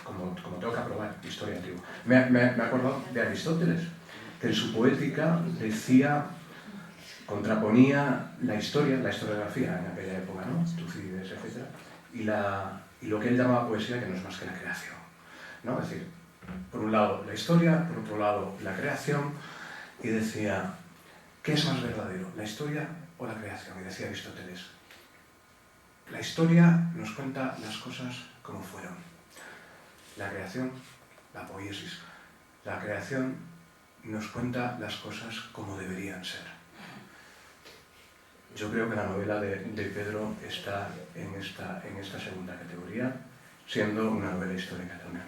A: como tengo que aprobar historia antigua, me he acordado de Aristóteles, que en su poética decía, contraponía la historiografía en aquella época, ¿no? Tucídides, etc. Y lo que él llamaba poesía, que no es más que la creación, ¿no? Es decir, por un lado la historia, por otro lado la creación, y decía, ¿qué es más verdadero, la historia o la creación? Y decía Aristóteles, la historia nos cuenta las cosas como fueron. La creación, la poiesis, la creación nos cuenta las cosas como deberían ser. Yo creo que la novela de Pedro está en esta segunda categoría, siendo una novela histórica también.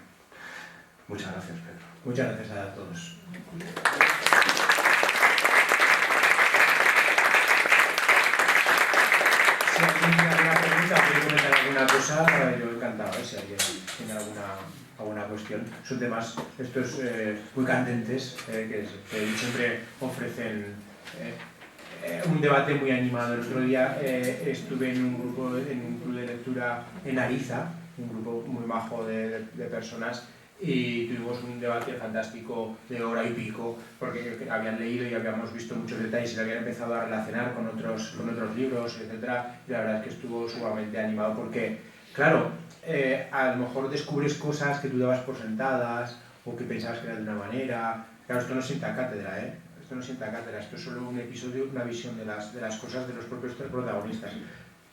A: Muchas gracias, Pedro.
C: Muchas gracias a todos. Si alguien tiene alguna pregunta, quiere comentar alguna cosa, yo encantado, si alguien tiene alguna cuestión. Son temas estos muy candentes, que siempre ofrecen un debate muy animado. El otro día estuve en un club de lectura en Ariza, un grupo muy majo de personas, y tuvimos un debate fantástico de hora y pico, porque habían leído y habíamos visto muchos detalles y lo habían empezado a relacionar con otros libros, etc. Y la verdad es que estuvo sumamente animado porque, claro, a lo mejor descubres cosas que tú dabas por sentadas o que pensabas que era de una manera. Claro, esto no sienta cátedra, Esto no sienta cátedra, esto es solo un episodio, una visión de las cosas de los propios protagonistas.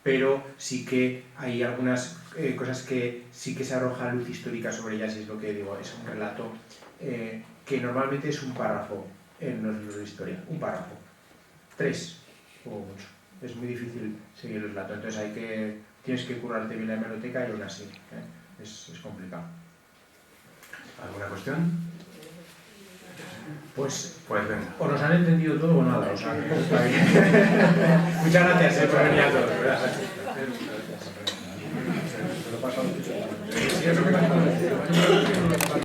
C: Pero sí que hay algunas cosas que sí que se arroja luz histórica sobre ellas, y es lo que digo, es un relato que normalmente es un párrafo en los libros de historia, un párrafo, 3 o mucho. Es muy difícil seguir el relato, entonces tienes que currarte bien la hemeroteca y aún así, es complicado.
A: ¿Alguna cuestión?
C: Pues
A: venga.
C: O nos han entendido todo o nada. Muchas gracias por venir a todos. Gracias.